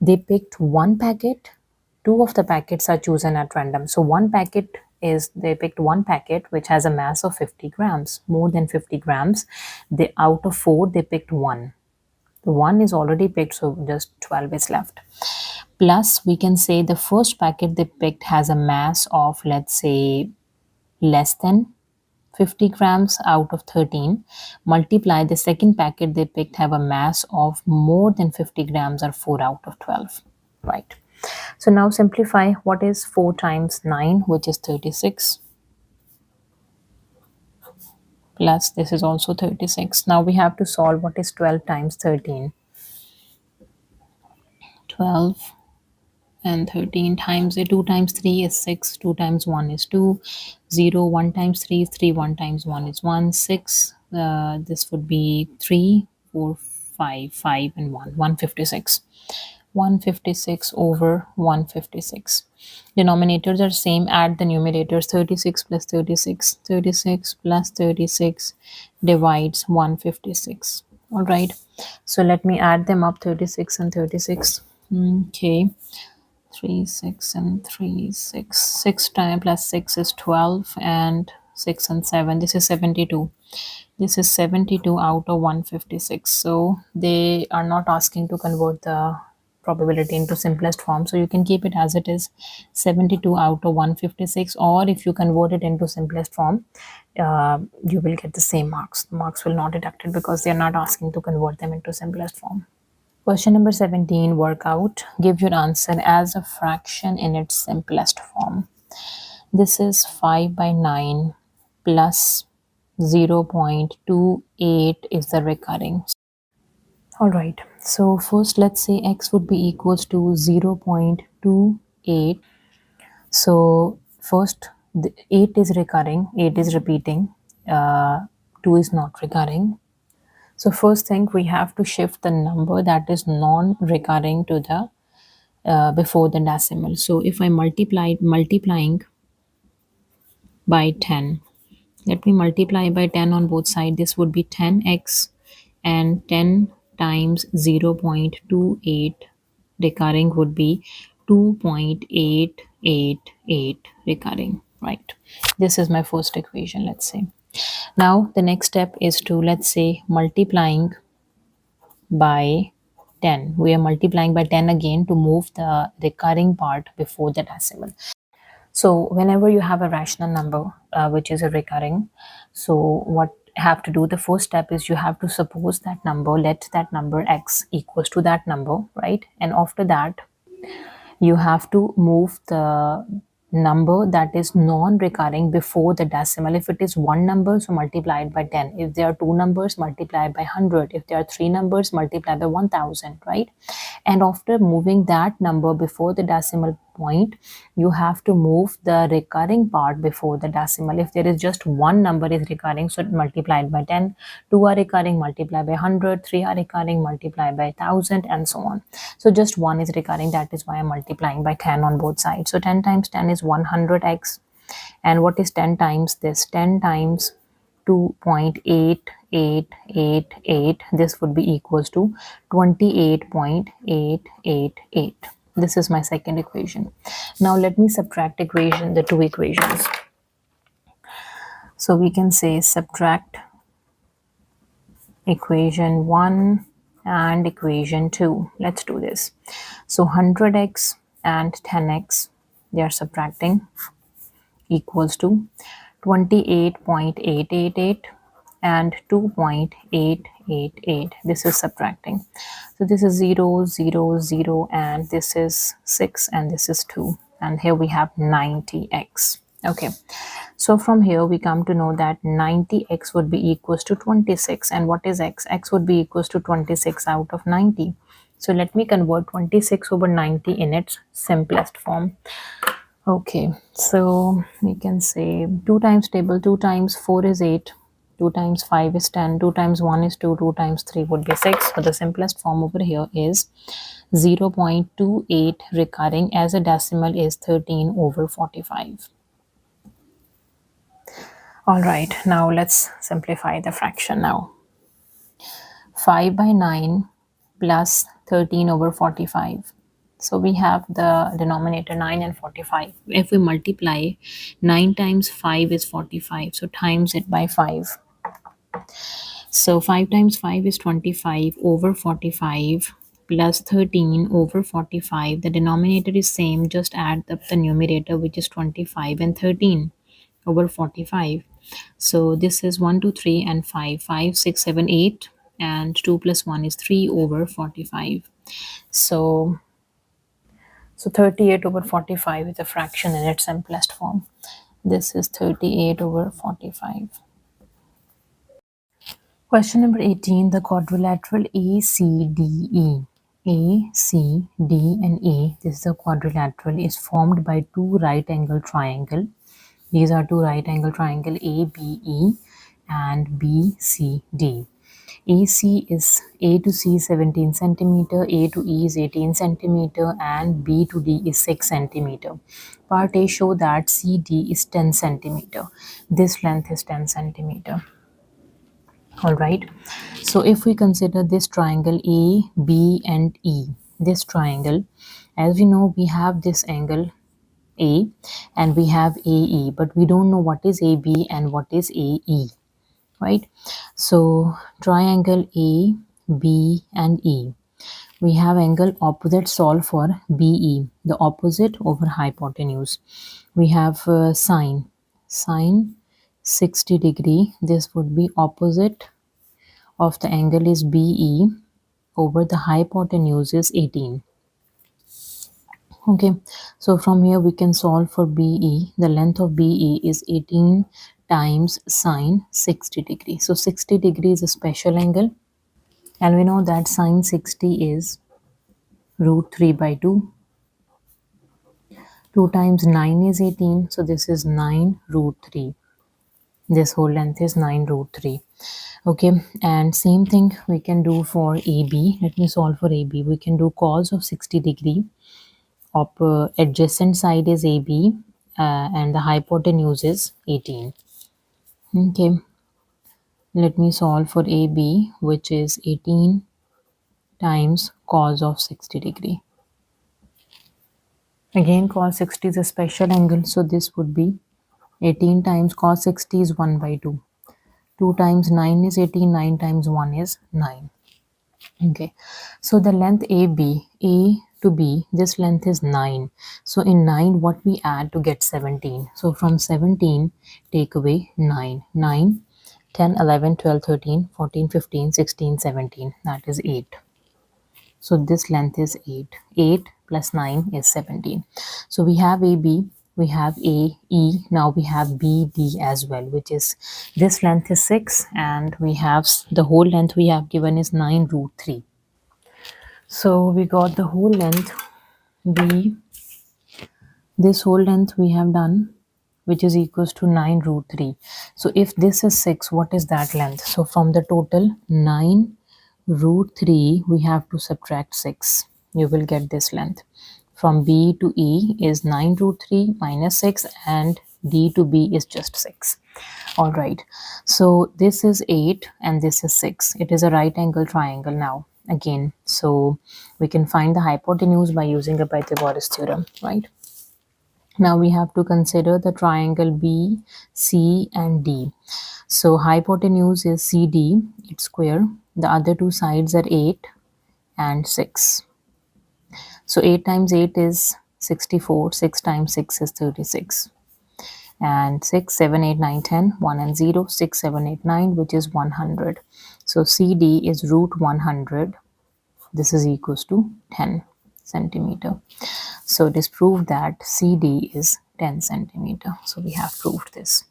A: they picked one packet. Two of the packets are chosen at random. So one packet is, they picked one packet which has a mass of 50 grams, more than 50 grams. They, out of 4, they picked one. The one is already picked, so just 12 is left. Plus, we can say the first packet they picked has a mass of, let's say, less than 50 grams out of 13. Multiply the second packet they picked have a mass of more than 50 grams, or 4 out of 12, right? So now simplify. What is 4 times 9, which is 36, plus this is also 36. Now we have to solve what is 12 times 13. 12 and 13 times it, 2 times 3 is 6, 2 times 1 is 2, 0, 1 times 3 is 3, 1 times 1 is 1, 6, this would be 3, 4, 5, 5 and 1, 156. 156 over 156. Denominators are same, add the numerators, 36 plus 36, 36 plus 36 divides 156. All right, so let me add them up, 36 and 36. Okay, 3 6 and 3 6, 6 time plus 6 is 12, and 6 and 7, this is 72. This is 72 out of 156. So they are not asking to convert the probability into simplest form, so you can keep it as it is, 72 out of 156, or if you convert it into simplest form, you will get the same marks. The marks will not deducted because they are not asking to convert them into simplest form. Question number 17, work out. Give your answer as a fraction in its simplest form. This is 5 by 9 plus 0.28 is the recurring. All right, so first let's say x would be equals to 0.28. So first, the 8 is recurring, 8 is repeating, 2 is not recurring. So first thing, we have to shift the number that is non-recurring to the before the decimal. So if I multiplying by 10, let me multiply by 10 on both sides. This would be 10x, and 10 times 0.28 recurring would be 2.888 recurring, right? This is my first equation, let's say. Now the next step is to, let's say, multiplying by 10. We are multiplying by 10 again to move the recurring part before the decimal. So whenever you have a rational number which is a recurring, so what have to do, the first step is you have to suppose that number, let that number x equals to that number, right? And after that you have to move the number that is non-recurring before the decimal. If it is one number, so multiply it by 10. If there are two numbers, multiply by 100. If there are three numbers, multiply by 1000, right? And after moving that number before the decimal point, you have to move the recurring part before the decimal. If there is just one number is recurring, so multiply it by 10. Two are recurring, multiply by 100. Three are recurring, multiply by 1000, and so on. So just one is recurring, that is why I'm multiplying by 10 on both sides. So 10 times 10 is 100x. And what is 10 times this? 10 times 2.8888, this would be equals to 28.888. This is my second equation. Now let me subtract the two equations. So we can say subtract equation 1 and equation 2. Let's do this. So 100x and 10x, they are subtracting, equals to 28.888 and 2.888. This is subtracting. So this is 0, 0, 0, and this is 6, and this is 2. And here we have 90x. Okay, so from here we come to know that 90x would be equals to 26. And what is x? X would be equals to 26 out of 90. So let me convert 26 over 90 in its simplest form. Okay, so we can say 2 times table, 2 times 4 is 8, 2 times 5 is 10, 2 times 1 is 2, 2 times 3 would be 6. So the simplest form over here is 0.28 recurring as a decimal is 13 over 45. All right, now let's simplify the fraction now. 5 by 9 plus 13 over 45. So we have the denominator 9 and 45. If we multiply, 9 times 5 is 45. So times it by 5. So 5 times 5 is 25 over 45 plus 13 over 45. The denominator is same. Just add up the numerator, which is 25 and 13 over 45. So this is 1, 2, 3 and 5. 5, 6, 7, 8. And 2 plus 1 is 3 over 45. So 38 over 45 is a fraction in its simplest form. This is 38 over 45. Question number 18, the quadrilateral ACDE A, C, D, and E, this is a quadrilateral, is formed by two right angle triangle. These are two right angle triangle ABE and BCD. AC is A to C is 17 centimeter, A to E is 18 centimeter, and B to D is 6 centimeter. Part A show that CD is 10 centimeter. This length is 10 centimeter. All right. So if we consider this triangle A, B, and E, this triangle, as we know, we have this angle A and we have AE, but we don't know what is AB and what is AE, right? So triangle A, B, and E. We have angle opposite, solve for BE, the opposite over hypotenuse. We have sine 60 degree. This would be opposite of the angle is BE over the hypotenuse is 18. Okay, so from here we can solve for BE. The length of BE is 18 times sine 60 degree. So 60 degree is a special angle, and we know that sine 60 is root 3 by 2. 2 times 9 is 18, so this is 9 root 3. This whole length is 9 root 3. Okay, and same thing we can do for AB. Let me solve for AB. We can do cos of 60 degree. Adjacent side is AB and the hypotenuse is 18. Okay, let me solve for AB, which is 18 times cos of 60 degree. Again, cos 60 is a special angle, so this would be 18 times cos 60 is 1 by 2. 2 times 9 is 18, 9 times 1 is 9. Okay, so the length AB, A to B, this length is 9. So in 9, what we add to get 17? So from 17, take away 9. 9, 10, 11, 12, 13, 14, 15, 16, 17. That is 8. So this length is 8. 8 plus 9 is 17. So we have AB, we have AE, now we have BD as well, which is this length is 6, and we have the whole length we have given is 9 root 3. So we got the whole length B, this whole length we have done, which is equals to 9 root 3. So if this is 6, what is that length? So from the total 9 root 3, we have to subtract 6. You will get this length. From B to E is 9 root 3 minus 6, and D to B is just 6. All right. So this is 8 and this is 6. It is a right angle triangle now. Again, so we can find the hypotenuse by using a Pythagoras theorem, right? Now we have to consider the triangle B, C, and D. So hypotenuse is CD, it's square. The other two sides are 8 and 6. So 8 times 8 is 64, 6 times 6 is 36. And 6, 7, 8, 9, 10, 1 and 0, 6, 7, 8, 9, which is 100. So CD is root 100. This is equals to 10 centimeter. So it is proved that CD is 10 centimeter. So we have proved this.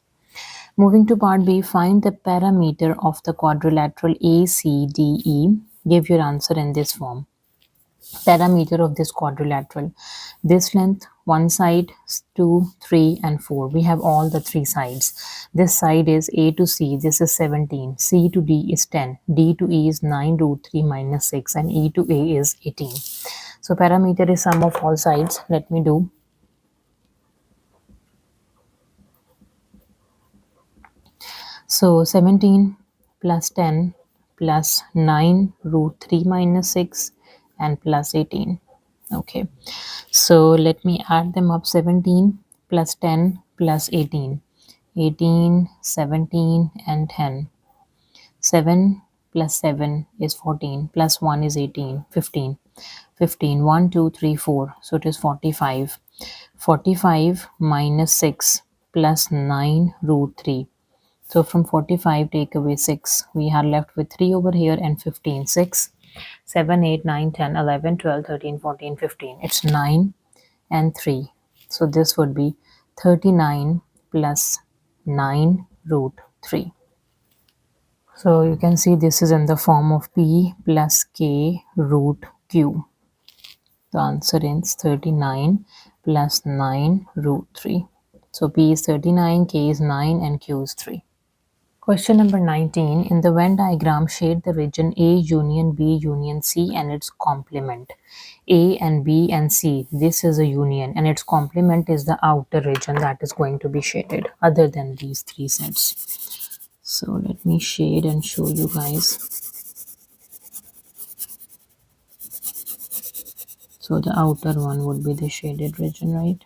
A: Moving to part B, find the parameter of the quadrilateral ACDE. Give your answer in this form. Parameter of this quadrilateral. This length, one side, 2, 3, and 4. We have all the three sides. This side is A to C. This is 17. C to D is 10. D to E is 9 root 3 minus 6. And E to A is 18. So parameter is sum of all sides. Let me do. So 17 plus 10 plus 9 root 3 minus 6 and plus 18. Okay, so let me add them up. 17 plus 10 plus 18. 18, 17, and 10. 7 plus 7 is 14, plus 1 is 18, 15. 15, 1, 2, 3, 4. So it is 45. 45 minus 6 plus 9 root 3. So from 45, take away 6. We are left with 3 over here and 15. 6, 7, 8, 9, 10, 11, 12, 13, 14, 15. It's 9 and 3. So this would be 39 plus 9 root 3. So you can see this is in the form of P plus K root q. The answer is 39 plus 9 root 3. So P is 39, K is 9 and Q is 3. Question number 19. In the Venn diagram, shade the region A union B union C and its complement. A and B and C, this is a union and its complement is the outer region that is going to be shaded other than these three sets. So let me shade and show you guys. So the outer one would be the shaded region, right?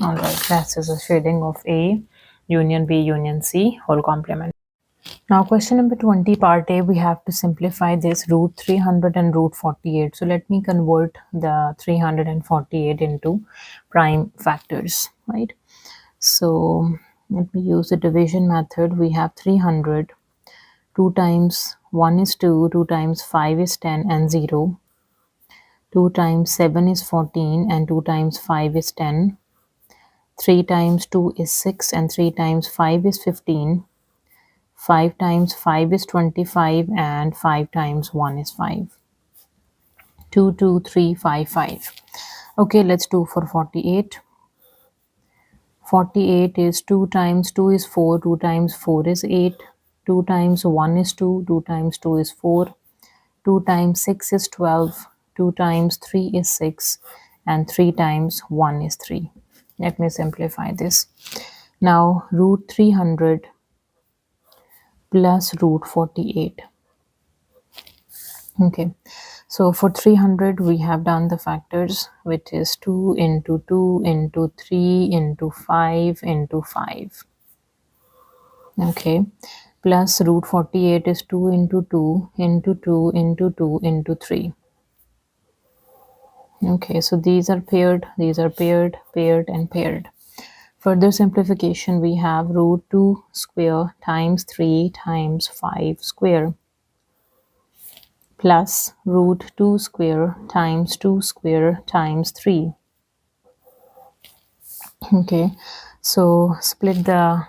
A: Alright, that is a shading of A, union B, union C, whole complement. Now question number 20, part A, we have to simplify this root 300 and root 48. So let me convert the 348 into prime factors, right? So let me use the division method. We have 300, 2 times 1 is 2, 2 times 5 is 10 and 0. 2 times 7 is 14 and 2 times 5 is 10. 3 times 2 is 6 and 3 times 5 is 15. 5 times 5 is 25 and 5 times 1 is 5. 2, 2, 3, 5, 5. Okay, let's do for 48. 48 is 2 times 2 is 4, 2 times 4 is 8, 2 times 1 is 2, 2 times 2 is 4, 2 times 6 is 12, 2 times 3 is 6, and 3 times 1 is 3. Let me simplify this. Now root 300 plus root 48. Okay, so for 300 we have done the factors, which is 2 into 2 into 3 into 5 into 5. Okay, plus root 48 is 2 into 2 into 2 into 2 into 3. Okay, so these are paired, paired and paired. Further simplification, we have root 2 square times 3 times 5 square plus root 2 square times 2 square times 3. Okay, so split the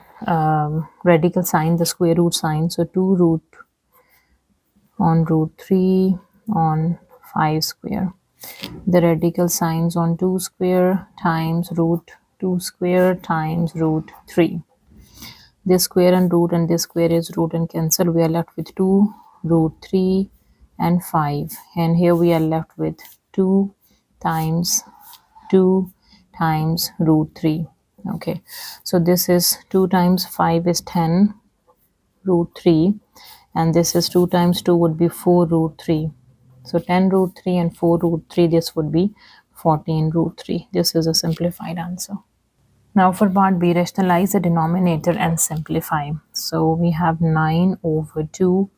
A: radical sign, the square root sign. So 2 root on root 3 on 5 square. The radical signs on 2 square times root 2 square times root 3. This square and this square is root and cancel. We are left with 2 root 3 and 5. And here we are left with 2 times root 3. Okay, so this is 2 times 5 is 10 root 3, and this is 2 times 2 would be 4 root 3. So 10 root 3 and 4 root 3, this would be 14 root 3. This is a simplified answer. Now for part B, rationalize the denominator and simplify. So we have 9 over 2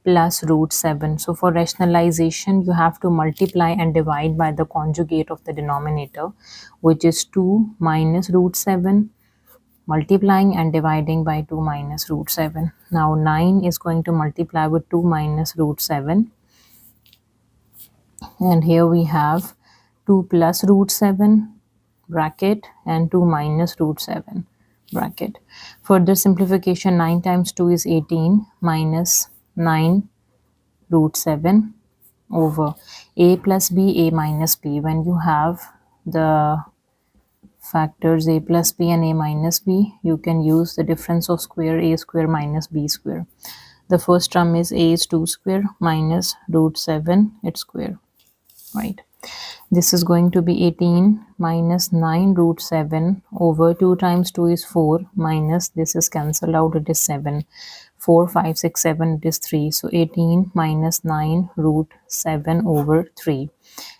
A: plus root 7. So for rationalization, you have to multiply and divide by the conjugate of the denominator, which is 2 minus root 7, multiplying and dividing by 2 minus root 7. Now 9 is going to multiply with 2 minus root 7. And here we have 2 plus root 7 bracket and 2 minus root 7 bracket. Further simplification, 9 times 2 is 18 minus 9 root 7 over a plus b, a minus b. When you have the factors a plus b and a minus b, you can use the difference of square, a square minus b square. The first term is a is 2 square minus root 7 its square, right? This is going to be 18 minus 9 root 7 over 2 times 2 is 4 minus this is cancelled out, it is 7. 4, 5, 6, 7, it is 3. So 18 minus 9 root 7 over 3.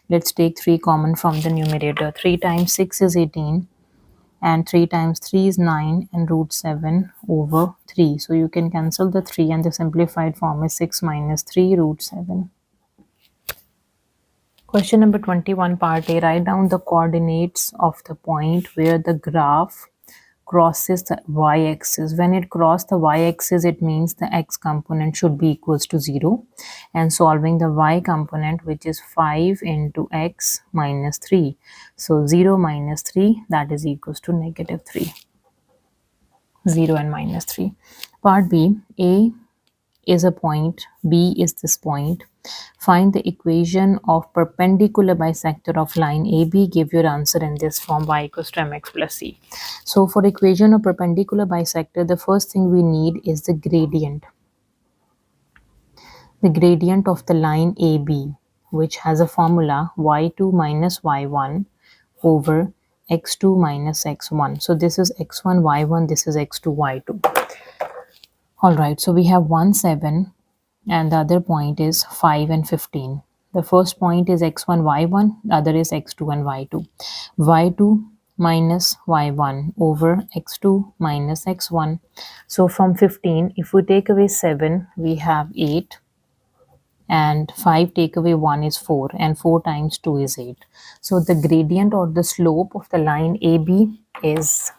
A: Let's take 3 common from the numerator. 3 times 6 is 18 and 3 times 3 is 9 and root 7 over 3. So you can cancel the 3 and the simplified form is 6 minus 3 root 7. Question number 21 part A. Write down the coordinates of the point where the graph crosses the y-axis. When it crosses the y-axis, it means the x component should be equals to 0. And solving the y component, which is 5 into x minus 3. So 0 minus 3, that is equals to negative 3. 0 and minus 3. Part B. A is a point, B is this point. Find the equation of perpendicular bisector of line AB. Give your answer in this form, y equals to mx plus c. So for equation of perpendicular bisector, the first thing we need is the gradient. The gradient of the line AB, which has a formula y2 minus y1 over x2 minus x1. So this is x1, y1, this is x2, y2. All right, so we have 1, 7 and the other point is 5 and 15. The first point is x1, y1, the other is x2 and y2. y2 minus y1 over x2 minus x1. So from 15, if we take away 7, we have 8 and 5 take away 1 is 4 and 4 times 2 is 8. So the gradient or the slope of the line AB is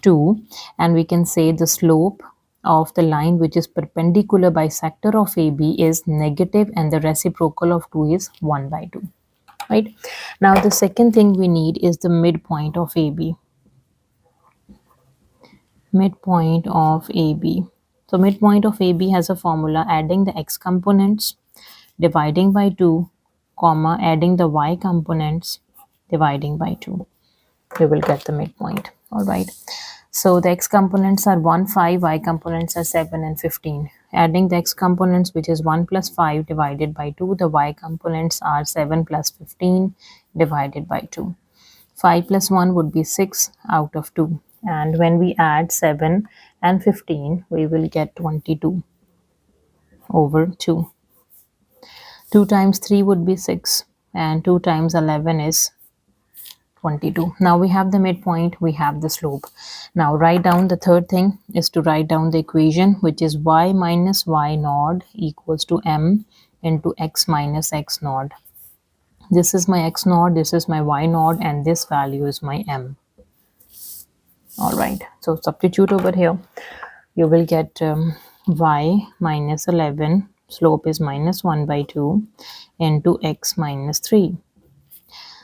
A: 2 and we can say the slope of the line which is perpendicular bisector of AB is negative and the reciprocal of 2 is 1 by 2. Right? Now the second thing we need is the midpoint of AB. Midpoint of AB. So midpoint of AB has a formula adding the x components, dividing by 2, comma, adding the y components, dividing by 2. We will get the midpoint. All right. So the x components are 1, 5, y components are 7 and 15. Adding the x components, which is 1 plus 5 divided by 2, the y components are 7 plus 15 divided by 2. 5 plus 1 would be 6 out of 2. And when we add 7 and 15, we will get 22 over 2. 2 times 3 would be 6 and 2 times 11 is 22. Now we have the midpoint, we have the slope. Now write down the third thing is to write down the equation, which is y minus y naught equals to m into x minus x naught. This is my x naught, this is my y naught, and this value is my m. All right, so substitute over here. You will get y minus 11, slope is minus 1 by 2 into x minus 3.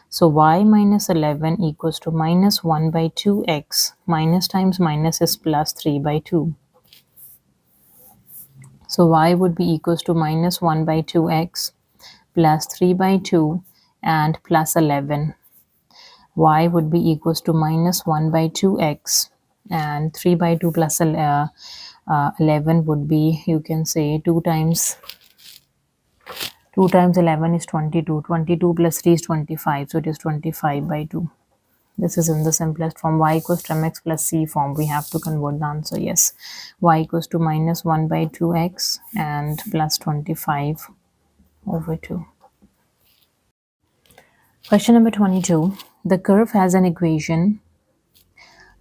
A: So y minus 11 equals to minus 1 by 2x. Minus times minus is plus 3 by 2. So y would be equals to minus 1 by 2x plus 3 by 2 and plus 11. Y would be equals to minus 1 by 2x and 3 by 2 plus 11 would be, you can say, 2 times 11 is 22. 22 plus 3 is 25. So it is 25 by 2. This is in the simplest form. Y equals to mx plus c form. We have to convert the answer. Yes. Y equals to minus 1 by 2x and plus 25 over 2. Question number 22. The curve has an equation.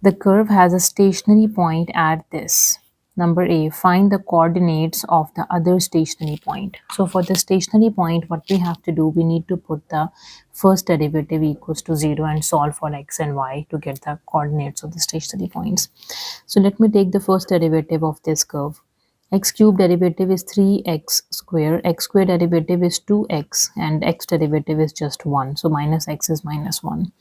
A: The curve has a stationary point at this. Number A, find the coordinates of the other stationary point. So for the stationary point, what we have to do, we need to put the first derivative equals to 0 and solve for x and y to get the coordinates of the stationary points. So let me take the first derivative of this curve. X cube derivative is 3x square, x square derivative is 2x, and x derivative is just 1. So minus x is minus 1.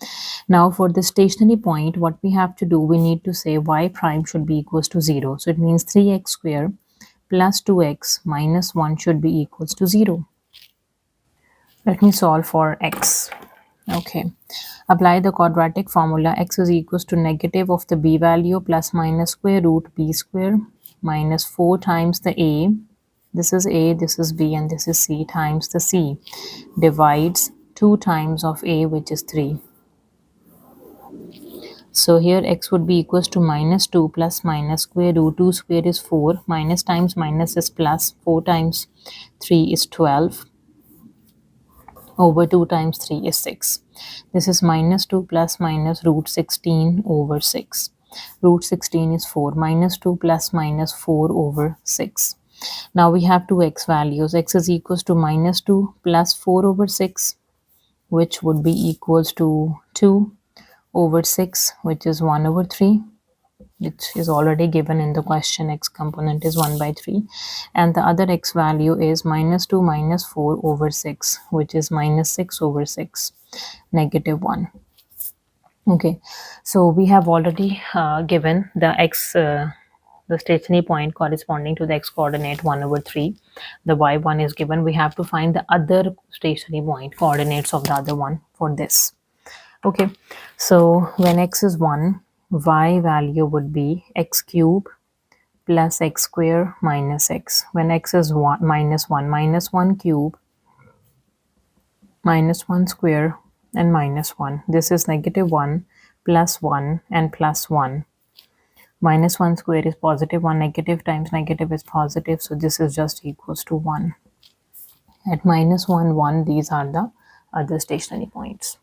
A: Now for the stationary point, what we have to do, we need to say y prime should be equals to 0. So it means 3x square plus 2x minus 1 should be equals to 0. Let me solve for x. Okay. Apply the quadratic formula. X is equals to negative of the b value plus minus square root b square minus 4 times the a. This is a, this is b, and this is c times the c divides 2 times of a, which is 3. So here x would be equals to minus 2 plus minus square root 2 square is 4, minus times minus is plus, 4 times 3 is 12, over 2 times 3 is 6. This is minus 2 plus minus root 16 over 6. Root 16 is 4, minus 2 plus minus 4 over 6. Now we have two x values. X is equals to minus 2 plus 4 over 6, which would be equals to 2 over 6, which is 1 over 3, which is already given in the question. X component is 1 by 3, and the other x value is minus 2 minus 4 over 6, which is minus 6 over 6, negative 1. Okay, so we have already given the x the stationary point corresponding to the x coordinate 1 over 3. The y1 is given. We have to find the other stationary point coordinates of the other one for this. Okay, so when x is 1, y value would be x cube plus x square minus x. When x is 1, minus 1 cube minus 1 square and minus 1. This is negative 1 plus 1 and plus 1. Minus 1 square is positive 1, negative times negative is positive, so this is just equals to 1. At minus 1, 1, these are the other stationary points.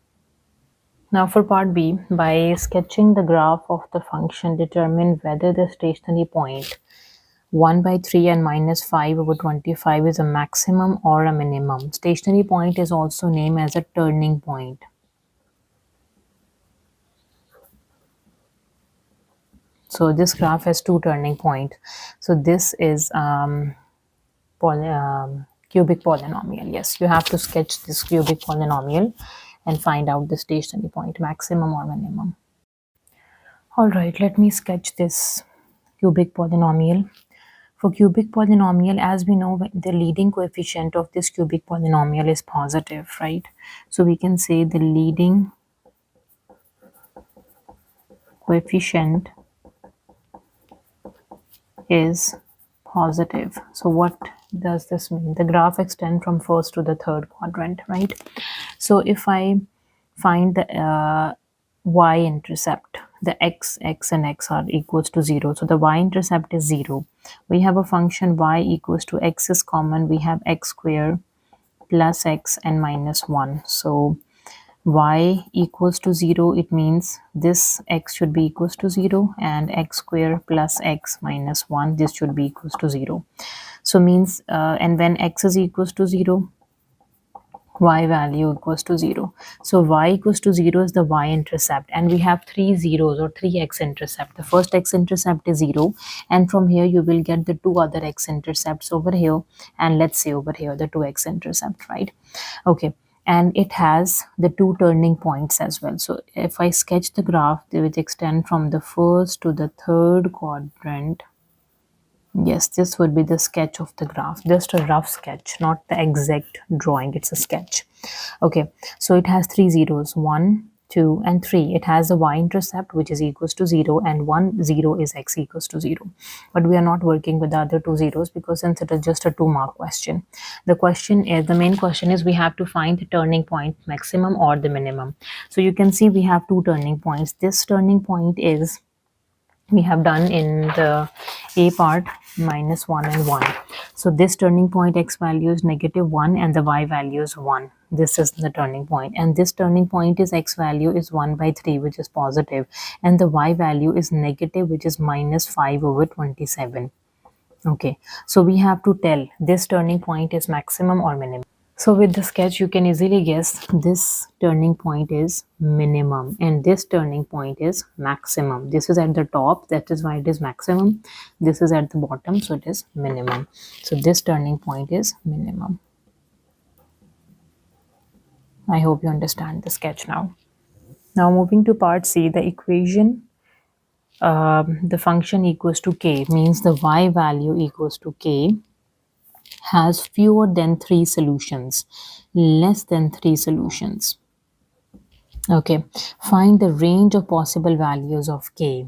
A: Now for part B, by sketching the graph of the function, determine whether the stationary point 1 by 3 and minus 5 over 25 is a maximum or a minimum. Stationary point is also named as a turning point. So this graph has two turning points. So this is cubic polynomial. Yes, you have to sketch this cubic polynomial and find out the stationary point, maximum or minimum. All right, let me sketch this cubic polynomial. For cubic polynomial, as we know, the leading coefficient of this cubic polynomial is positive, right? So we can say the leading coefficient is positive. So what does this mean? The graph extends from first to the third quadrant, right? So if I find the y-intercept, the x and x are equals to 0. So the y-intercept is 0. We have a function y equals to x is common. We have x square plus x and minus 1. So y equals to 0, it means this x should be equals to 0, and x square plus x minus 1, this should be equals to 0. So means and when x is equals to 0, y value equals to 0. So y equals to 0 is the y-intercept, and we have three zeros or three x-intercept. The first x-intercept is 0, and from here you will get the two other x-intercepts over here, and let's say over here the two x-intercept, right? Okay, and it has the two turning points as well. So if I sketch the graph, they will extend from the first to the third quadrant. Yes, this would be the sketch of the graph, just a rough sketch, not the exact drawing, it's a sketch. Okay, so it has three zeros, 1, 2 and 3. It has a y-intercept which is equals to 0, and 1 0 is x equals to 0. But we are not working with the other two zeros because since it is just a 2-mark question. The main question is we have to find the turning point, maximum or the minimum. So you can see we have two turning points. This turning point is, we have done in the A part, minus 1 and 1. So this turning point x value is negative 1 and the y value is 1. This is the turning point, and this turning point is x value is 1 by 3, which is positive, and the y value is negative, which is minus 5 over 27. Okay, so we have to tell this turning point is maximum or minimum. So with the sketch, you can easily guess this turning point is minimum and this turning point is maximum. This is at the top, that is why it is maximum. This is at the bottom, so it is minimum. So this turning point is minimum. I hope you understand the sketch now. Now moving to part C, the equation, the function equals to k means the y value equals to k has fewer than 3 solutions, less than 3 solutions. Okay, find the range of possible values of k.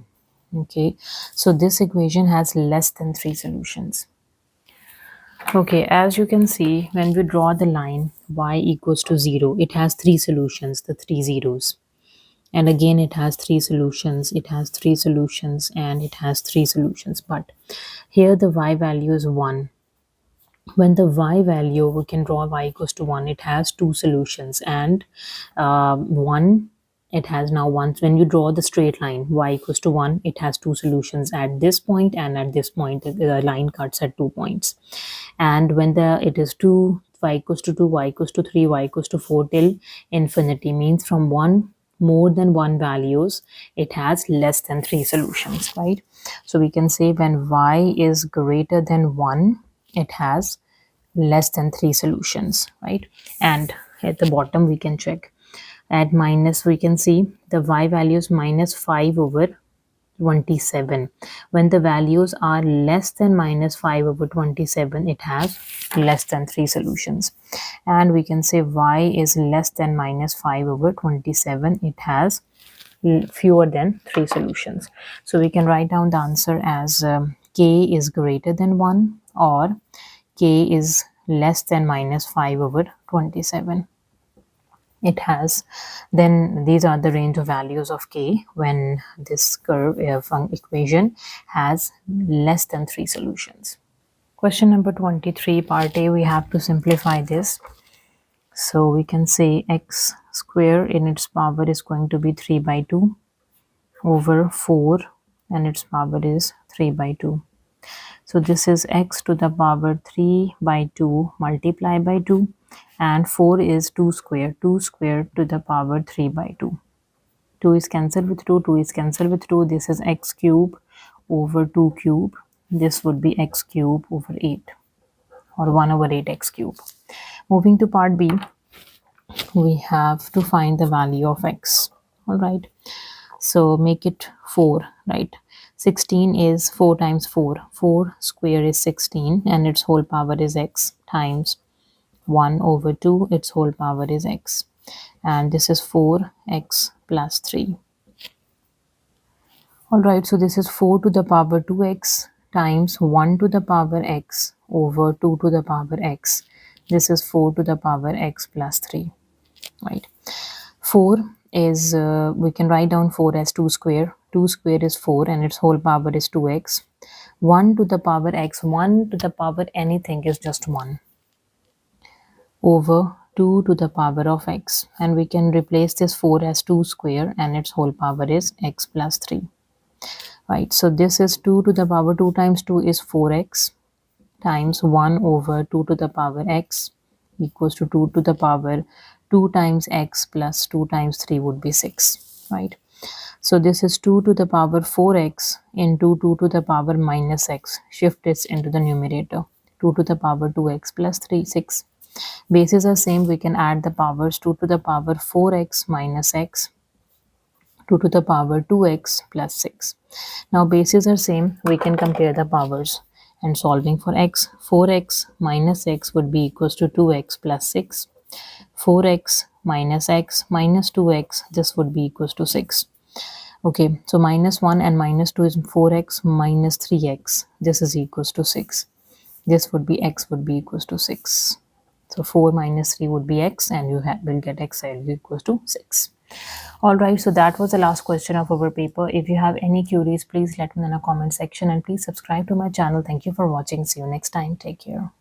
A: Okay, so this equation has less than 3 solutions. Okay, as you can see, when we draw the line y equals to 0, it has 3 solutions, the 3 zeros. And again, it has three solutions. It has three solutions and it has three solutions. But here the y value is 1. When the y value, we can draw y equals to 1, it has two solutions, and 1, it has now one. When you draw the straight line y equals to 1, it has two solutions at this point and at this point. The line cuts at 2 points. And when it is 2, y equals to 2, y equals to 3, y equals to 4 till infinity, means from 1 more than 1 values, it has less than 3 solutions, right? So we can say when y is greater than 1, it has less than 3 solutions, right? And at the bottom we can check at minus, we can see the y values minus 5 over 27. When the values are less than minus 5 over 27, it has less than 3 solutions. And we can say y is less than minus 5 over 27, it has fewer than 3 solutions. So we can write down the answer as k is greater than 1 or k is less than minus 5 over 27. It has, then these are the range of values of k when this curve equation has less than 3 solutions. Question number 23, part A, we have to simplify this. So we can say x square in its power is going to be 3 by 2 over 4 and its power is 3 by 2. So this is x to the power 3 by 2 multiplied by 2, and 4 is 2 square. 2 square to the power 3 by 2. 2 is cancelled with 2, 2 is cancelled with 2. This is x cube over 2 cube. This would be x cube over 8 or 1 over 8 x cube. Moving to part B, we have to find the value of x. All right. So make it 4, right? 16 is 4 times 4. 4 square is 16 and its whole power is x times 1 over 2, its whole power is x. And this is 4x plus 3. Alright, so this is 4 to the power 2x times 1 to the power x over 2 to the power x. This is 4 to the power x plus 3, right? 4 is, we can write down 4 as 2 square. 2 square is 4 and its whole power is 2x. 1 to the power x, 1 to the power anything is just 1 over 2 to the power of x. And we can replace this 4 as 2 square and its whole power is x plus 3. Right, so this is 2 to the power 2 times 2 is 4x times 1 over 2 to the power x equals to 2 to the power 2 times x plus 2 times 3 would be 6, right? So this is 2 to the power 4x into 2 to the power minus x. Shift this into the numerator. 2 to the power 2x plus 3, 6. Bases are same, we can add the powers. 2 to the power 4x minus x, 2 to the power 2x plus 6. Now bases are same, we can compare the powers. And solving for x, 4x minus x would be equals to 2x plus 6. 4x minus x minus 2x, this would be equals to 6. Okay, so minus 1 and minus 2 is 4x minus 3x. This is equals to 6. This would be x would be equals to 6. So 4 minus 3 would be x, and you will get x equals to 6. Alright, so that was the last question of our paper. If you have any queries, please let me know in the comment section and please subscribe to my channel. Thank you for watching. See you next time. Take care.